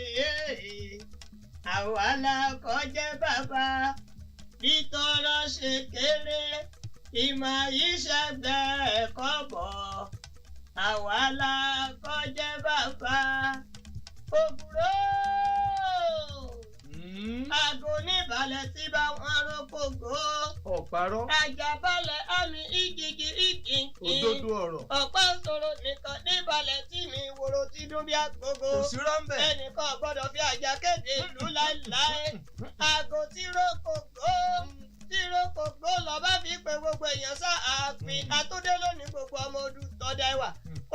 Àwa la kọ́jẹ́ bàbá. Ìtọ́rọ̀ ṣe kéré, ìmọ̀ yìí ṣẹ̀gbẹ́ ẹ̀kọ́ bọ̀. Àwa la kọ́jẹ́ bàbá. Òbúrò àgọ́ níbalẹ̀ tí bá wọn rókògó. Ọ̀parọ́. Àjàbalẹ̀ àmì ìgìgì ìkìnkìn. Òdodo ọ̀rọ̀. Ọ̀pá sọ̀rọ̀ nìkan níbalẹ̀ tí mi wòrò tí dún bí agogo. Kò sí rọ́ńbẹ́. Ẹnìkan gbọ́dọ̀ fi àjà kéde ìlú láéláé. Àgọ́ tí rókògó. Tí rókògó lọ bá fi pe gbogbo èèyàn sá ààfin. Àtúndé lónìí gbogbo ọmọ ọdún tọ́jà ìwà.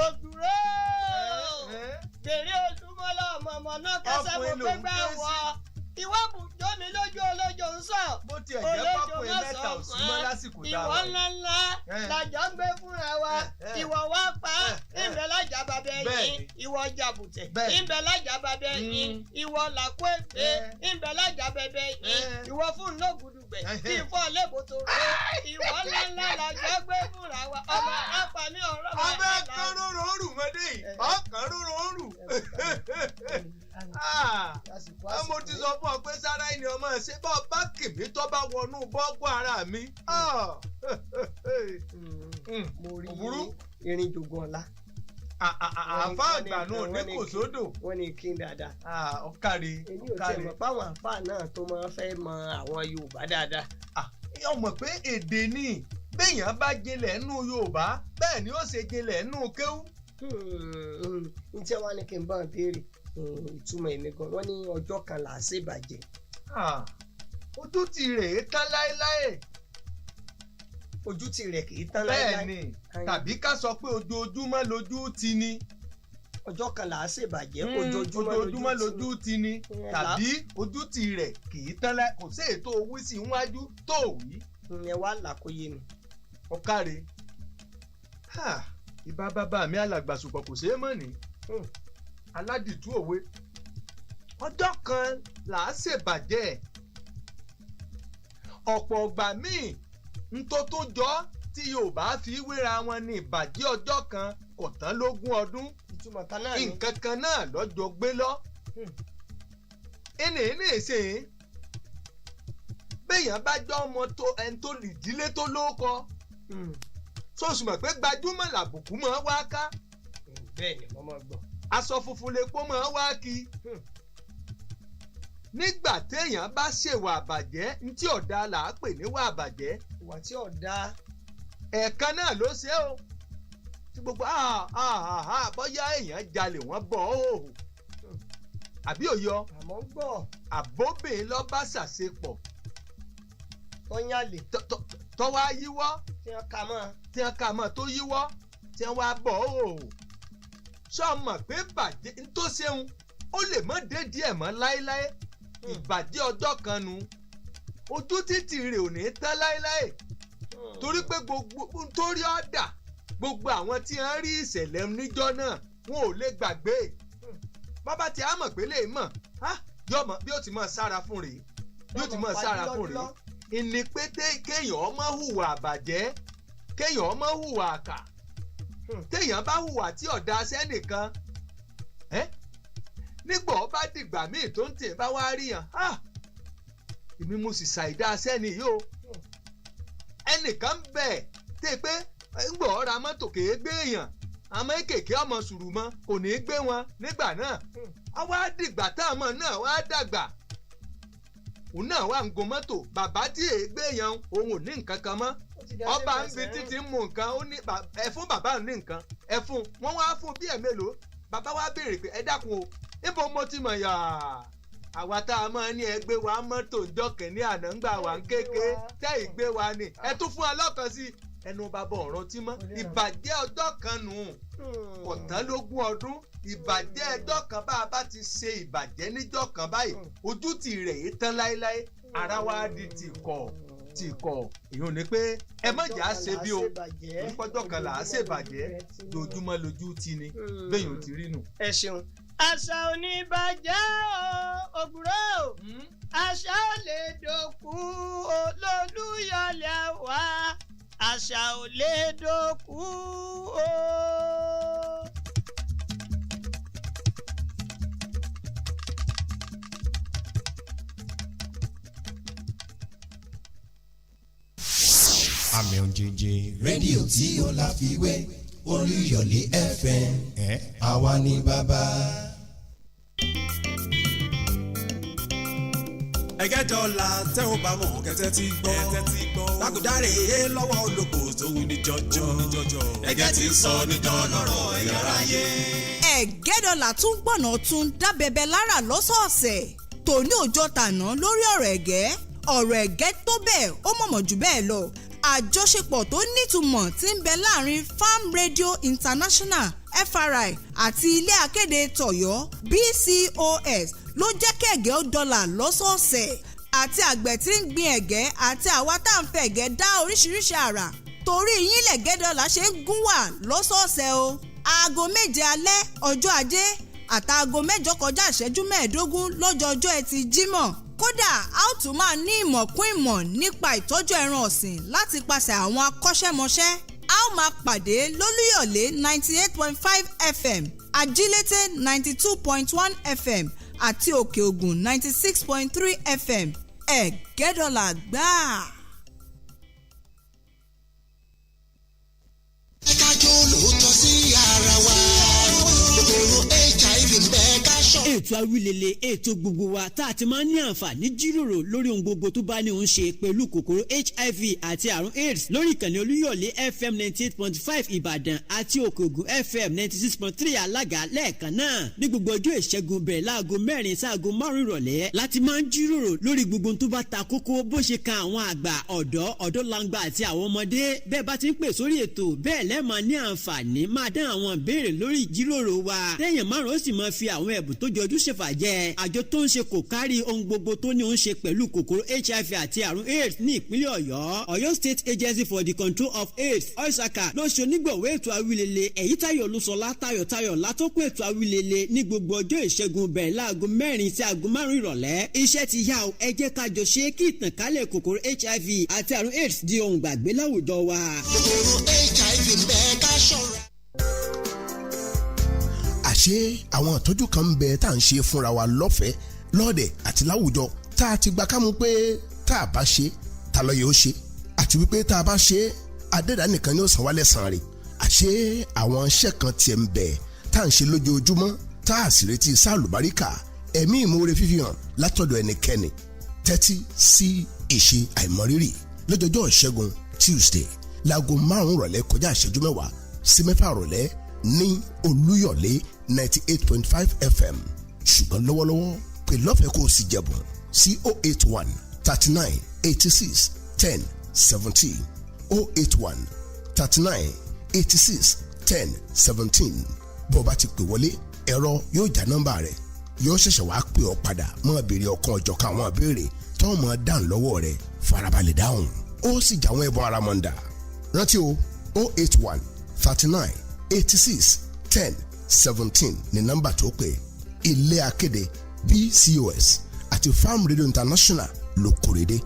Òdúró bèrè olúmọ́lá ọmọ náà kẹsẹ́ mo gbé gbà wọ. Ìwọ bùjọ́ mi lójú olójó ń sọ. Bó tiẹ̀ jẹ́ pápẹ́ mẹ́ta ò sí mọ́ lásìkò tá a wà. Ìwọ ńláńlá làjọ ń gbé fúnra wa. Ìwọ wá pa ìbẹ̀ lájà bàbá ẹ̀yìn. Ìwọ jàbùtẹ̀ ìbẹ̀ lájà bàbá ẹ̀yìn. Ìwọ làkó èpè ìbẹ̀ lájà bàbá ẹ̀yìn. Ìwọ fún lógùdùgbẹ̀ tí ìfọ́ lébòtò rẹ̀. Ìwọ ńláńlá làjọ gbé fúnra wa. Ọmọ apàmì ọ̀rọ̀ wa. Ọbẹ̀ kan rúrun ó rù mọ́dé yìí. Ọkàn rúrun ó rù. Mo ti sọ fún ọ pé sára ẹni ọmọ ṣe bá ọba kìmí tó bá wọnú bọ́gbọ́ ara mi. Mo rí irin jogun ọ̀la. Àfa àgbà náà ní kò sódò. Wọ́n ní kí n dáadáa. Ọ̀kàrí. Èmi ò tiẹ̀ mọ̀ páwọn àfa náà tó máa fẹ́ mọ àwọn Yorùbá dáadáa. Ọmọ pé èdè ni béèyàn bá jinlẹ̀ nínú Yorùbá bẹ́ẹ̀ ni ó ṣe jinlẹ̀ nínú kéwú. Ní tí wọ́n ní kí n bá ń béèrè ìtumọ̀ èmi gan wọ́n ní ọjọ́ kan là á ṣèbàjẹ́. Ojú ti rèé tán láéláé. Ojú ti rẹ̀ kì í tán láéláé. Bẹ́ẹ̀ni tàbí ká sọ pé ojoojúmọ́ lójú ti ni. Ọjọ́ kan là á ṣèbàjẹ́ ojoojúmọ́ lójú ti ni tàbí ojú ti rẹ̀ kì í tán láéláé kò sí ètò owó sí iwájú tó wí. Ẹ wá làkóyè mi. Ọ̀kàrẹ̀ ìbá bàbá mi alàgbàsùpọ̀ kò ṣeé mọ̀ ní. Aládìtú òwe ọjọ́ kan là á ṣèbàjẹ́ ọ̀pọ̀ ọgbà míì ntótó jọ tí Yorùbá fi wéra wọn ní ìbàjẹ́ ọjọ́ kan kò tán lógún ọdún nǹkan kan náà lọ́jọ́ gbé lọ. ẹnì ṣe béèyàn bá jọ ọmọ tó ẹni tó lìdílé tó lóko sọ̀sùmọ̀ pé gbajúmọ̀ làbùkù máa wá ká. Bẹ́ẹ̀ ni mo máa gbọ́. Aṣọ funfun lepo máa wá kí. Nígbà téèyàn bá ṣèwà àbàjẹ́ ntí ọ̀dà là á pè níwà àbàjẹ́. Ìwà tí ọ̀dà. Ẹ̀ẹ̀kan náà ló ṣe o. Tí gbogbo bóyá èèyàn jalè wọ́n bọ̀ ọ́. Àbí òyọ. Àmọ́ ń gbọ́. Àbóbìnrin lọ bá ṣàṣepọ̀. Tọ́yàlè. Tọ́wá yíwọ́. Tí wọ́n kà mọ́ tó yíwọ́. Tí wọ́n wá bọ̀ ọ́. Sọ́mọ̀ pé bàjẹ́ tó ṣeun ó lè mọ́ dédé ẹ̀ mọ́ láéláé ìbàjẹ́ ọjọ́ kan nu ojú títì rẹ̀ ò ní tán láéláé torí pé gbogbo nítorí ọ̀dà gbogbo àwọn tí wọ́n rí ìṣẹ̀lẹ̀ níjọ́ náà wọn ò lè gbàgbé bàbá tí a mọ̀ pé lè mọ̀ yọmọ bí ó ti mọ̀ sára fún rèé bí ó ti mọ̀ sára fún rèé ìní pété kéèyàn ọmọ hùwà àbàjẹ́ kéèyàn ọmọ hùwà àkà téèyàn bá hùwà tí ọ̀dà sẹ́nìkan nígbà ó bá dìgbà míì tó ń tè bá wá rí yàn èmi mo sì ṣàìdá sẹ́ni yìí o ẹnìkan bẹ̀ tẹ́ pé ńgbọ̀ ọ́ ra mọ́tò kèé gbé èèyàn àmọ́ èkèké ọmọ sùúrù mọ́ kò ní í gbé wọn nígbà náà á wá dìgbà táwọn náà wá dàgbà òun náà wà ń gun mọ́tò bàbá tí èé gbé èèyàn òun ò ní nǹkan kan mọ́ ọba ń bi títí mú nǹkan ó ní ẹ fún bàbá ní nǹkan ẹ fún wọn wá fún bí ẹ mélòó bàbá wa béèrè pé ẹ dákun o ibo mo ti mọ̀ yà àwa tá a máa ní ẹgbẹ́ wa mọ́tò jọ́kẹ́ ní àná ń gbà wá ń kéke tẹ́ ìgbé wa ni ẹ tún fún alọ́kan sí ẹnu bàbá ọ̀rọ̀ tí mọ́ ìbàjẹ́ ọjọ́ kan nù ọ̀tánlógún ọdún ìbàjẹ́ ẹjọ́ kan bá a bá ti ṣe ìbàjẹ́ níjọ́ kan báyìí ojú tì rẹ̀ yìí tán láéláé ara wa di tìkọ̀ èyí ò ní pé ẹ má jà á ṣe bí o nípọ́jọ́ kan là á ṣèbàjẹ́ lójúmọ́ lójú ti ni bẹ́ẹ̀ yóò ti rí nù. ẹ ṣeun àṣà ò ní bàjẹ́ o ògùrọ̀ o àṣà ò lè dòkú olólùyọ̀lẹ̀ wa àṣà ò lè dòkú o. àmì òjèjì rédíò tí ó láfiwé Olúyọ̀lé FM àwa ni bàbá. ẹgẹ́ dọ́là tẹ́ ò bá mọ̀ kẹ́tẹ́ ti gbọ́ lágùdáre lọ́wọ́ olóko tó wù ní jọjọ ẹgẹ́ ti sọ ní dọ́lọ́rọ̀ ẹ̀yọ́ra yé. ẹ̀gẹ́dọ̀là tún gbọ̀nà tún dábẹ́bẹ́ lára lọ́sọ̀ọ̀sẹ̀ tòní òjò tàná lórí ọ̀rọ̀ ẹ̀gẹ́ tó bẹ́ẹ̀ ó mọ̀mọ̀ jù bẹ́ẹ̀ lọ àjọṣepọ̀ tó nítumọ̀ tí ń bẹ láàrin Farm Radio International FRI àti ilé akéde tọ̀yọ́ BCOS ló jẹ́ kẹ̀gẹ́ ó dọ́là lọ́sọ̀ọ̀sẹ̀ àti àgbẹ̀ tí ń gbin ẹ̀gẹ́ àti àwa tá à ń fẹ́ ẹ̀gẹ́ dá oríṣiríṣi àrà torí yín lẹ̀gẹ́ dọ́là ṣe ń gún wà lọ́sọ̀ọ̀sẹ̀ o aago 7 alẹ́ ọjọ́ ajé àtàago 8 kọjá ìṣẹ́jú 15 lọ́jọ́ ẹtì Jímọ̀ kódà a ó tún máa ní ìmọ̀ kún ìmọ̀ nípa ìtọ́jú ẹran ọ̀sìn láti pàṣẹ àwọn akọ́ṣẹ́mọṣẹ́ a ó máa pàdé lólúyọ̀lé 98.5 FM ajílété 92.1 FM àti òkè ògùn 96.3 FM ẹ̀gẹ́dọ̀là gbáà. ẹ ká jó lóòótọ́ sí ara wa kòkòrò HIV ń bẹ ká ṣọ́. ètò awílele ètò gbogbo wa tá a ti máa ń ní àǹfààní jíròrò lórí ohun gbogbo tó bá ní òun ṣe pẹ̀lú kòkòrò HIV àti àrùn AIDS lórí ìkànnì Olúyọ̀lé FM 98.5 Ìbàdàn àti Òkè-Ògùn FM 96.3 Alága lẹ́ẹ̀kan náà ní gbogbo ọjọ́ ìṣẹ́gun bẹ̀rẹ̀ láago 4 sáago 5 ìrọ̀lẹ́ láti máa ń jíròrò lórí gbogbo tó bá ta kókó bó ṣe kan àwọn àgbà ọ̀dọ́langba àti àwọn ọmọdé bẹ́ẹ̀ bá ti ń pè sórí ètò bẹ́ẹ̀ lẹ́ẹ̀ máa ní àǹfààní máa dán àwọn ìbéèrè lórí ìjíròrò wa lẹ́yìn márùn-ún ó sì máa fi àwọn ẹ̀bùn tó jọjú ṣèfàjẹ́ àjọ tó ń ṣe kò kárí ohun gbogbo tó ní òun ṣe pẹ̀lú kòkòrò HIV àti àrùn AIDS ní ìpínlẹ̀ Ọ̀yọ́ State Agency for the Control of AIDS OISACA ló ṣe onígbọ̀wé ètò awílele Èyítáyọ̀ Olúṣọlá Táyọ̀táyọ̀ látọ́kùn ètò awílele ní gbogbo ọjọ́ ìṣẹ́gun bẹ̀rẹ̀ láago 4 sí aago 5 ìrọ̀lẹ́ iṣẹ́ ti yá o ẹ jẹ́ ká jọ ṣe kí ìtànkálẹ̀ kòkòrò HIV àti àrùn AIDS di ohun gbàgbé láwùjọ wa. kòkòrò HIV ń bẹ ká ṣọ́ra. àṣé àwọn ìtọ́jú kan ń bẹ tá à ń ṣe fúnra wa lọ́fẹ̀ẹ́ lọ́ọ̀dẹ̀ àti láwùjọ tá a ti gbà kámú pé tá a bá ṣe ta ló yẹ ó ṣe àti wípé tá a bá ṣe adẹ́dàá nìkan ni ó san wá lẹ́san rẹ̀ àṣé àwọn iṣẹ́ kan tiẹ̀ ń bẹ tá à ń ṣe lójoojúmọ́ tá a sì retí sáàlùbáríkà ẹ̀mí ìmoore fífi hàn látọ̀dọ̀ ẹnikẹ́ni tẹ́tí sí ìṣe àìmọrírì lọ́jọ́jọ́ ìṣẹ́gun Tuesday láago 5 rọ̀lẹ́ kọjá ìṣẹ́jú 10 sí 6 rọ̀lẹ́ ní Olúyọ̀lé 98.5 FM ṣùgbọ́n lọ́wọ́lọ́wọ́ pè lọ́fẹ̀ẹ́ kó o sì jẹ̀bùn sí 081 39 86 10 17 081 39 86 10 17 bó o bá ti pè wọlé ẹ̀rọ yóò já nọ́mbà rẹ̀ yóò ṣẹ̀ṣẹ̀ wá pè ọ́ padà mọ́ béèrè ọ̀kan ọ̀jọ̀kan àwọn ìbéèrè tó mọ̀ dáhùn lọ́wọ́ rẹ̀ farabalẹ̀ dáhùn ó sì jáwọn ẹ̀bùn aramọ̀ndà rántí o 081 39 86 10 17 ní nọ́mbà tó pè ilé akéde BCOS àti Farm Radio International ló kórèdé.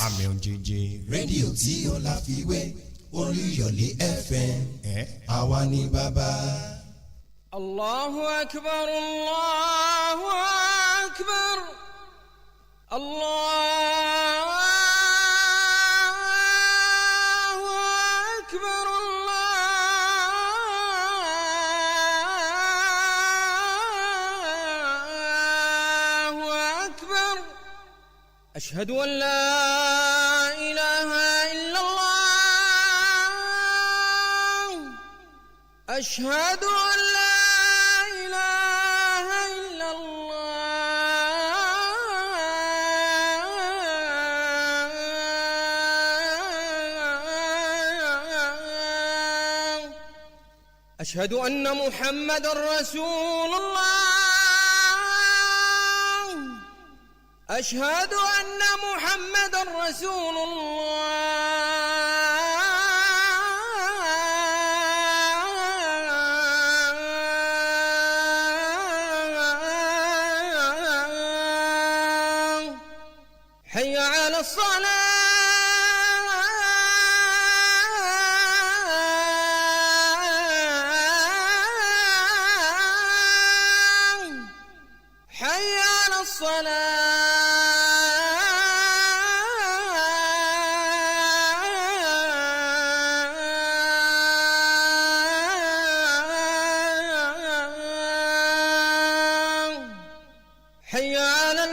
àmì òjèjì rédíò tí ó láfiwé Olúyọ̀lé FM àwa ni bàbá. Allahu akbar Allah. أكبر الله أكبر الله أكبر أشهد أن لا إله إلا الله أشهد أن لا إله إلا الله أشهد أن محمد رسول الله أشهد أن محمد رسول الله حي على الصلاة حي على الصلاة حي على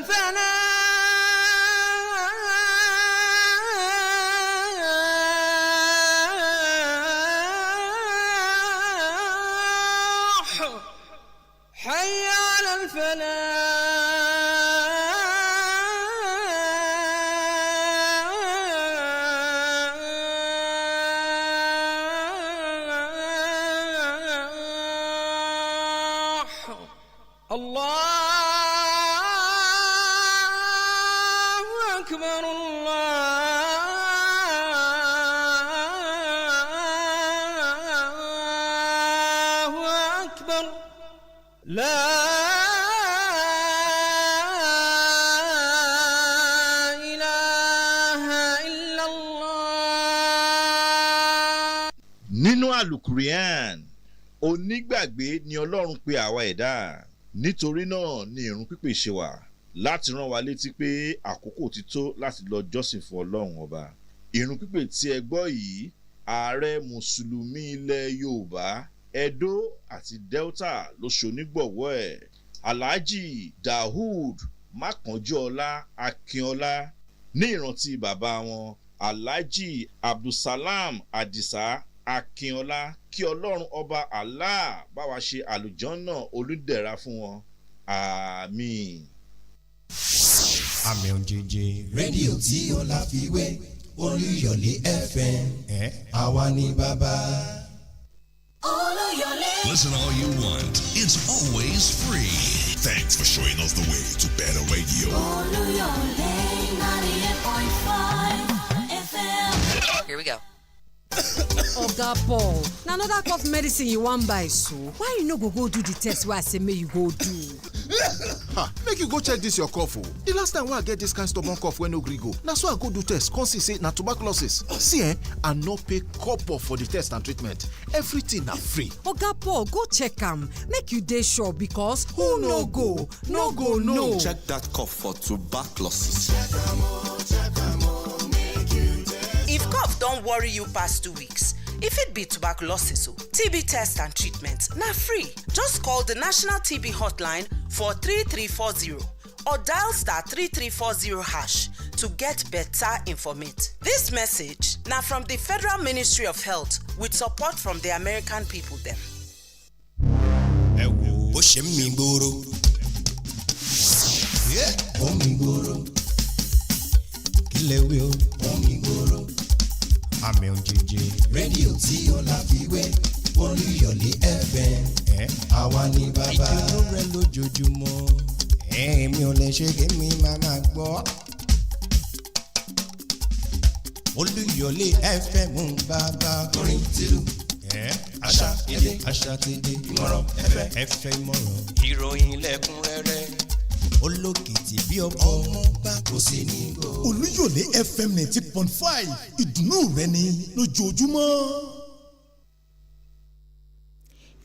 الفلاح حي على الفلاح الله أكبر الله أكبر لا إله إلا الله. nínú àlùkùránì onígbàgbé ni ọlọ́run pe àwa ẹ̀dá nítorí náà ni ìrun pípè ṣe wà láti rán wa létí pé àkókò ti tó láti lọ jọ́sìn fún ọlọ́run ọba. Ìrun pípè tí ẹ gbọ́ yìí ààrẹ mùsùlùmí ilẹ̀ yorùbá edo àti delta ló ṣonígbọ̀wọ́ ẹ̀. alhaji daoud mákànjúọlá akínọlá ní ìrántí bàbá wọn alhaji abdulsalam adisa akínọlá kí ọlọ́run ọba allah bá wa ṣe àlùjọ́nà olùdẹ̀ra fún wọn àmín. àmì òjèjì rédíò tí ó láfiwé Olúyọ̀lé FM àwa ni bàbá. Olúyọ̀lé. Listen all you want. It's always free. Thanks for showing us the way to better radio. Olúyọ̀lé 98.5 FM. Here we go. Oga Paul, na another cough medicine you wan buy so? Why you no go do the test wey I say make you go do? Make you go check this your cough o. The last time wey I get this kind stubborn cough wey no gree go, na so I go do test come see say na tuberculosis. See I no pay copper for the test and treatment. Everything na free. Oga Paul, go check am make you dey sure because who no go know. Check that cough for tuberculosis. If cough don worry you past 2 weeks, e fit be tuberculosis o. TB test and treatment na free. Just call the National TB hotline for 3340 or dial *3340# to get better informate. This message na from the Federal Ministry of Health with support from the American people dem. bó ṣe ń mi gbòòrò ó mi gbòòrò kí lè wí o ó mi gbòòrò àmì òjèjì rédíò tí ó láfiwé Olúyọ̀lé FM àwa ni bàbá. ìdùnnú rẹ lójoojúmọ́ èmi ò lè ṣe kémi máa gbọ́. Olúyọ̀lé FM ń bàbá kọrin tìlú. àṣà èdè àṣà tèdè ìmọ̀ràn ẹ̀fẹ̀ ìmọ̀ràn ìròyìn lẹ́kùnrẹ́rẹ́ olókìtì bí ọkọ ọmọọba kò sí ní gbò. Olúyọ̀lé FM 90.5 ìdùnnú rẹ ni lójoojúmọ́.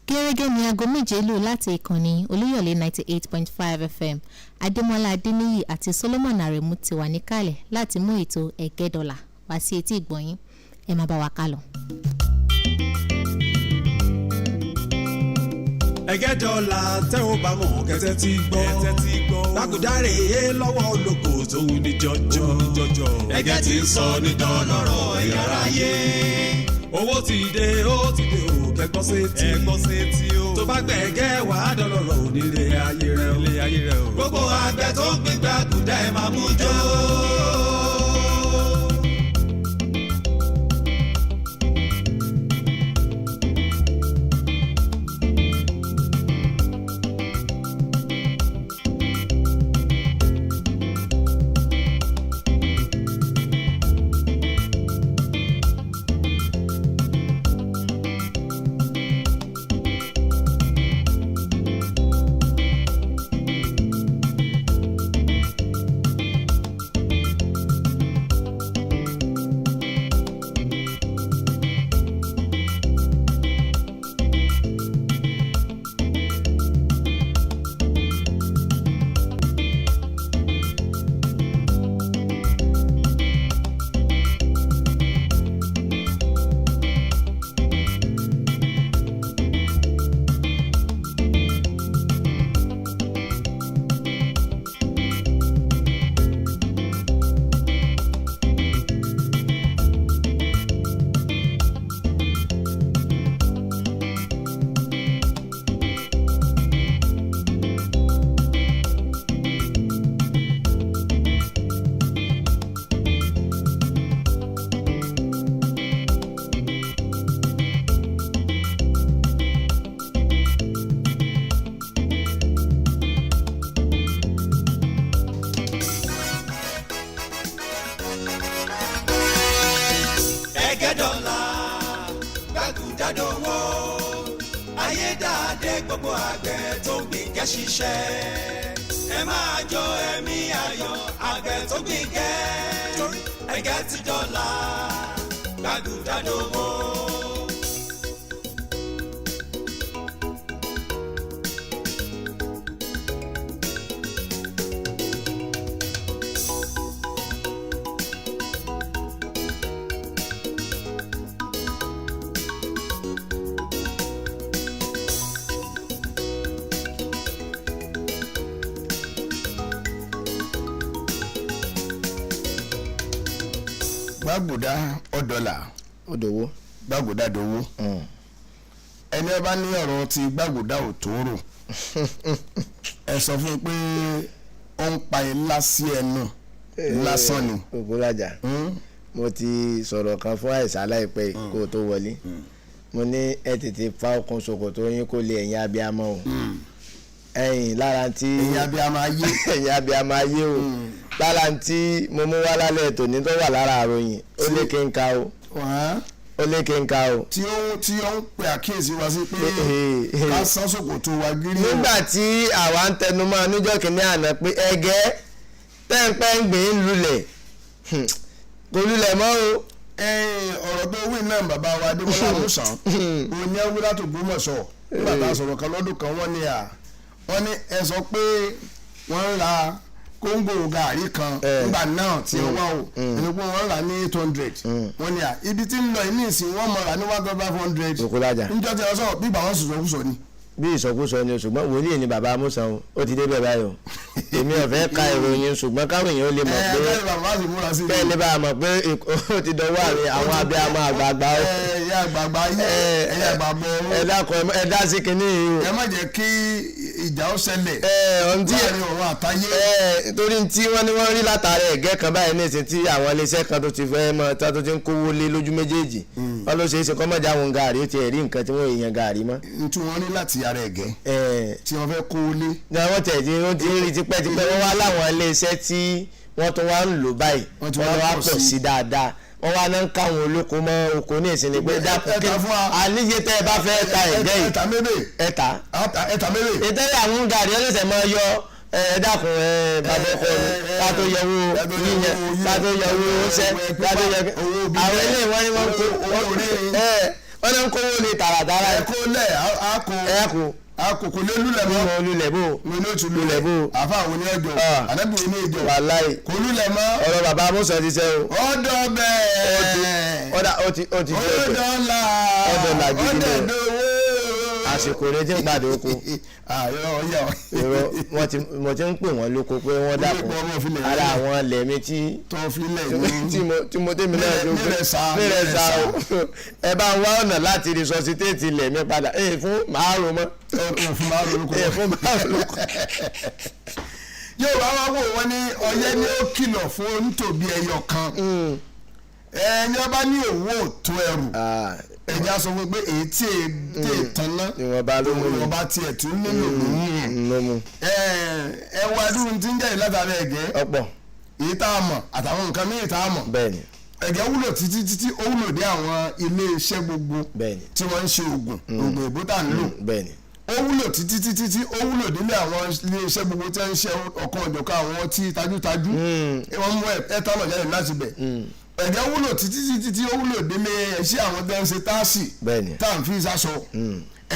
gẹ́gẹ́ ní aago méje lù láti ìkànnì olúyọ̀lé 98.5 FM adémọ́lá adéníyì àti solomon aremu ti wà níkàlẹ̀ láti mú ètò ẹ̀gẹ́dọ̀là wá sí etí ìgbọ̀nyín ẹ má bá wa kálọ. ẹ̀gẹ́dọ̀là tẹ́ ò bá mọ̀ kẹ́tẹ́ ti gbọ́ lágùdáre lọ́wọ́ olóko tó wù ní jọjọ ẹ̀gẹ́ ti ń sọ ní dọ́lọ́rọ̀ ẹ̀yàrá yé owó ti dé ó ti dé o kẹ́gbọ́n sétí o tó bá gbẹ̀gẹ́ wà á dọ́lọ́rọ̀ onílé ayé rẹ o gbogbo àgbẹ̀ tó ń gbígbà àgùdá ẹ̀ máa mú jọ. ẹ̀gẹ́dọ̀là gbàgùdàdọ̀wọ́ ayédáadé gbogbo àgbẹ̀ tó ń gbìn kẹ́ ṣiṣẹ́ ẹ máa jọ ẹ̀mí ayọ̀ àgbẹ̀ tó gbìn kẹ́ ẹ̀gẹ́ ti dọ̀là gbàgùdàdọ̀wọ́. gbàgùdà ọ̀dọ́là òdòwó gbàgùdà dòwó ẹni ẹ bá ní ọ̀rọ̀ ti gbàgùdà òtòrò ẹ sọ fún un pé ó ń pa ilá sí ẹnu lásán ni. ògbórajà mo ti sọ̀rọ̀ kan fún àìsàn aláìpẹ́ kó o tó wọlé mo ní ẹ tètè fa okùn ṣòkòtò yín kó lè ẹ̀yin abiyamọ o ẹ̀yin lára tí ẹ̀yin abiyamọ ayé ẹ̀yin abiyamọ ayé o lára tí mo mú wá lálẹ́ tòní tó wà lára àròyìn ó lé kí n ka o ó lé kí n ka o. tí ó ń pe àkíyèsí wa sí pé ká sán ṣòkòtò wa gírí o. nígbà tí àwa ń tẹnumọ́ níjọ́ kìíní àná pé ẹ̀gẹ́ tẹ́ǹpẹ́ ń gbìn ín lulẹ̀ kò lulẹ̀ mọ́ o. ọ̀rọ̀ tó wí náà bàbá wa adémọ́lá musan òun ní ẹwúrà tó gbọ́mọ̀ sọ nígbà tá a sọ̀rọ̀ kan lọ́dún kan wọ́n ní ẹ sọ pé wọ́n ń ra kóńgò gàárì kan nígbà náà tí ó wá o ẹni pé wọ́n rà ní 800 wọ́n ní ibi tí ń lọ ní ìsìn wọ́n mọ̀ rà ní 1500 níjọ́ tí wọ́n sọ̀rọ̀ bí ìgbà wọn sọ̀sọ̀kúsọ ni. bí ìsọkúsọ ni ṣùgbọ́n wòlíì ni bàbá Musa o ó ti débẹ̀ báyọ̀ èmi ò fẹ́ ka ìròyìn ṣùgbọ́n káwọn èèyàn lè mọ̀ pé bẹ́ẹ̀ ni bá a mọ̀ pé ó ti dọwọ́ àárín àwọn abiyamọ àgbààgbà o. ẹ̀yà àgbààgbà yẹ ẹ̀yà àgbààgbà o. ẹ dákun ẹ dá sí kinní yìí o. ẹ má jẹ́ kí ìjà ó ṣẹlẹ̀ láàrin ọ̀rọ̀ àtayé. torí tí wọ́n ní wọ́n rí látàrí ẹ̀gẹ́ kan báyìí ní ìsìn tí àwọn iléeṣẹ́ kan tó ti fẹ́ mọ tó ti ń kówó lé lójú méjèèjì wọ́n ló ṣe é ṣe kọ́mọ̀jà àwọn gàárì ó ti rí nǹkan tí wọ́n èèyàn gàárì mọ́. ntú wọn ní láti ara ẹ̀gẹ́ tí wọ́n fẹ́ kó lé. wọ́n tẹ̀ tí wọ́n ti rí tipẹ́tipẹ́ wọ́n wá láwọn iléeṣẹ́ tí wọ́n tún wá ń lò báyìí wọ́n wá pọ̀ sí dáadáa wọ́n wá náà ń káwọn olóko mọ́ oko ní ìsinmi pé dákun kí àníyé tẹ́ ẹ bá fẹ́ ta ẹ̀gẹ́ yìí ẹ̀ta mẹ́rẹ̀ ìtẹ́lẹ̀ àwọn gàárì ọlọ́sẹ̀ máa yọ ẹ dákun bàbá ọkọ mi ká tó yẹwò yíyan ká tó yẹwò ṣẹ ká tó yẹ àwọn eléyìí wọ́n ní wọ́n wọ́n náà ń kówó lè tààràtààrà. ẹ kó lẹ̀ àkókò lé lulẹ̀ mọ́. mo lulẹ̀ bò. mo ní oṣù lulẹ̀ bò. àfa àwọn oní ẹjọ́ ànábì oní ẹjọ́. wàláì. kò lulẹ̀ mọ́. ọ̀rọ̀ bàbá amúsọ̀ ti sẹ́ o. ọ̀dọ̀ bẹ́ẹ̀. ó ti jẹ́ ọ̀dọ̀ là gidi lọ. àsìkò rẹ ti ń padà oko. mo ti ń pè wọ́n lóko pé wọ́n dàpọ̀ ara àwọn lẹ́mí tí mo tẹ́mi náà ló nílẹ̀ sá o. ẹ bá ń wá ọ̀nà láti resuscitate lẹ́mí padà fún màárùn mọ́. fún màárùn lóko. yóò bá wá wò wọ́n ní ọyẹ́ ni ó kìlọ̀ fún onítòbí ẹyọ kan ẹni ọba ní òwò tó ẹrù ẹni a sọ fún pé èyí tí èyí tán ná ìwọ̀nba tiẹ̀ tí ó nílò lóhùn ẹ wá dúró tí ń jẹ́ ìlàtàrí ẹ̀gẹ́ ọ̀pọ̀ èyí tá a mọ̀ àtàwọn nǹkan mìíràn tá a mọ̀ ẹ̀gẹ́ wúlò títí ó wúlò dé àwọn ilé iṣẹ́ gbogbo tí wọ́n ń ṣe oògùn ìbò tá à ń lò ó wúlò títí ó wúlò délé àwọn ilé iṣẹ́ gbogbo tí wọ́n ń ṣe ọ̀kan ọ̀jọ̀kan àwọn ọtí tajútajú wọ́n mú ẹ̀tánọ̀ jáde láti bẹ̀ ẹ̀gẹ́ wúlò títí ó wúlò délé ẹ̀ṣẹ́ àwọn tó ń ṣe táàsì tá à ń fi ìsásọ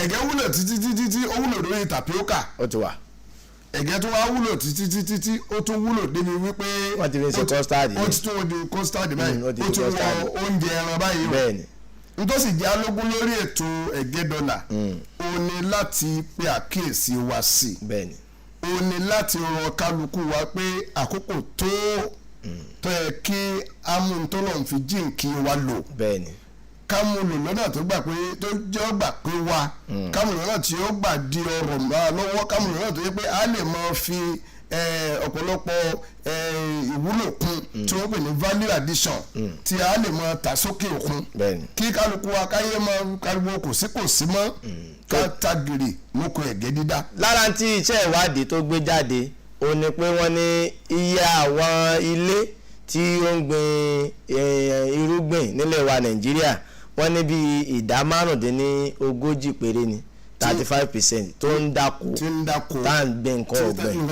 ẹ̀gẹ́ wúlò títí ó wúlò lórí tapioca ẹ̀gẹ́ tó wá wúlò títí ó tún wúlò débi wípé wọ́n ti fi ṣe custard ó ti tún di custard báyìí ó tún wọ oúnjẹ ẹran báyìí o nítòsí jẹ́ alógún lórí ètò ẹ̀gẹ́ dọ́là ó ní láti pe àkíyèsí wa sí ó ní láti rọ kálukú wa pé àkókò tó yẹ kí amúntọ́lọ̀ fi jíǹkí wa lò kámúlò lọ́nà tó gbà pé tó jẹ́ gbà pé wa kámúlò lọ́nà tí ó gbà di ọrọ̀ lọ́wọ́ kámúlò lọ́nà tó yẹ pé a lè máa fi ọ̀pọ̀lọpọ̀ ìwúlò kún tí wọ́n pè ní value addition tí a lè máa tà sókè òkun kí kálukú wa káyé máa kálukú kò sí mọ́ ká tagìrì mọ́kò ẹ̀gẹ́ dídá. lára tí iṣẹ́ ìwádìí tó gbé jáde ó ní pé wọ́n ní iye àwọn ilé tí ó ń gbin irúgbìn nílẹ̀ wa Nàìjíríà wọ́n ní bí ìdá 45% péré ni 35% tó ń dáko tá à ń gbin nǹkan ọ̀gbìn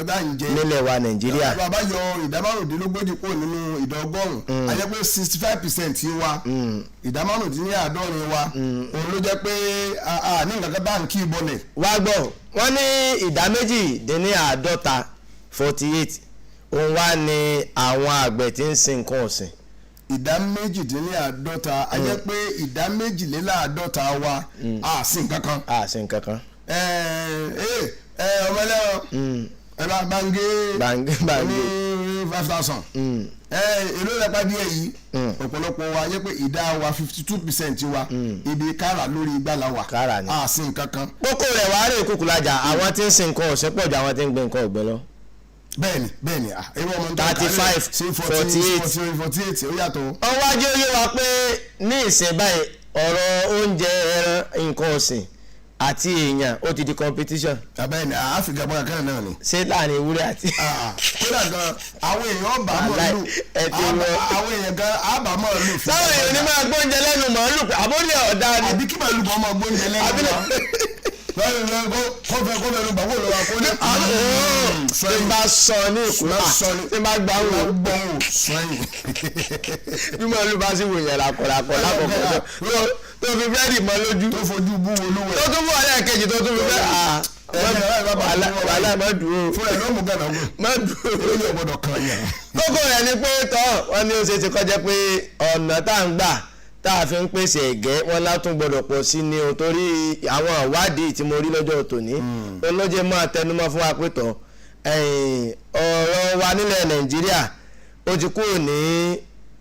nílẹ̀ wa Nàìjíríà. bàbá yọ ìdá 45% kúrò nínú ìdá 100 a jẹ́ pé 65% wa ìdá 50% wa òun ló jẹ́ pé ní nǹkan kan báńkì ìbọnẹ̀. wá gbọ́ wọ́n ní ìdá 52 48 òun wá ní àwọn àgbẹ̀ tí ń sin nǹkan ọ̀sìn. ìdá 52 a jẹ́ pé ìdá 52 wa a sin kankan. ọmọ ẹlẹ́wọ̀n ẹ bá bàǹgẹ́ ní 5,000 èló lẹ́pàá díẹ̀ yìí ọ̀pọ̀lọpọ̀ wa jẹ́ pé ìdá wa 52% wa ibi kára lórí ìgbàlá wa a sin kankan. kókó rẹ̀ wàá rè kúkúlájà àwọn tí ń sin nǹkan ọ̀sìn pọ̀ ju àwọn tí ń gbin nǹkan ọ̀gbìn lọ. bẹ́ẹ̀ni 35 48 ó yàtọ̀. ọwájú yé wa pé ní ìsìn báyìí ọ̀rọ̀ oúnjẹ ẹran nǹkan ọ̀sìn àti èèyàn ó ti di competition. abẹ́ni àáfíríkà bọ́ra kan náà ni. ṣé láàrin ewúrẹ́ àti. kódà gan àwọn èèyàn bá màálù àwọn èèyàn gan àbá màálù. táwọn èèyàn ní máa gbóúnjẹ lẹ́nu màálù àbólẹ̀ ọ̀dà ni. àbí kí màálù kan máa gbóúnjẹ lẹ́nu wa. kọfẹ ló gbà wọ́n lọ́wọ́ kó ní. tí n bá sọ ní ìkúrà tí n bá gbà wọ́n gbọ́n sọ́yìn. bí màálù bá sì wò yẹn làkọ̀làkọ̀ lákọ̀ọ́kọ́ tó fi bẹ́ẹ̀rì mọ́ lójú. tó fojú bú olówó ẹ̀. tó tún bú ọ̀rẹ́ kejì tó tún fi bẹ́ẹ̀ wàhálà má dúró. fúnra ẹ̀ ló mú gánà wò. má dúró. olóyè ọgbọ́dọ̀ kan yẹn. kókó rẹ̀ ni pé tọ́ wọn ní ó ṣe ti kọjá pé ọ̀nà tá à ń gbà tá a fi ń pèsè ẹ̀gẹ́ wọn látún gbọdọ̀ pọ̀ sí ni o torí àwọn ìwádìí tí mo rí lọ́jọ́ tòní olóje máa tẹnumọ́ fún wa pé tán ọ̀rọ̀ wa nílẹ̀ Nàìjíríà ó ti kúrò ní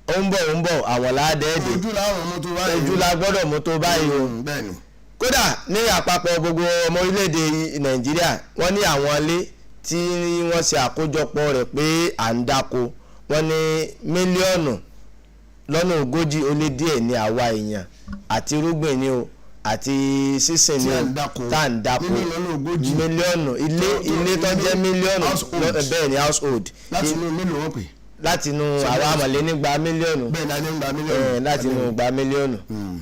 ó ń bọ̀ àwọn ládẹ́ẹ̀dẹ́ ojú la gbọ́dọ̀ mú tó báyìí o kódà ní àpapọ̀ gbogbo ọmọ orílẹ̀-èdè Nàìjíríà wọ́n ní àwọn ilé tí wọ́n ṣe àkójọpọ̀ rẹ̀ pé à ń dáko wọ́n ní mílíọ̀nù lọ́nà 40 ó lé díẹ̀ ní àwa èèyàn àti irúgbìn ni o àti sísìn ni o tá à ń dáko mílíọ̀nù ilé tó jẹ́ mílíọ̀nù bẹ́ẹ̀ ni household. láti inú mélòó wọ́n pè. láti inú àwa àmọ̀lé nígbà mílíọ̀nù. bẹ́ẹ̀ náà ní gba mílíọ̀nù. láti inú gba mílíọ̀nù.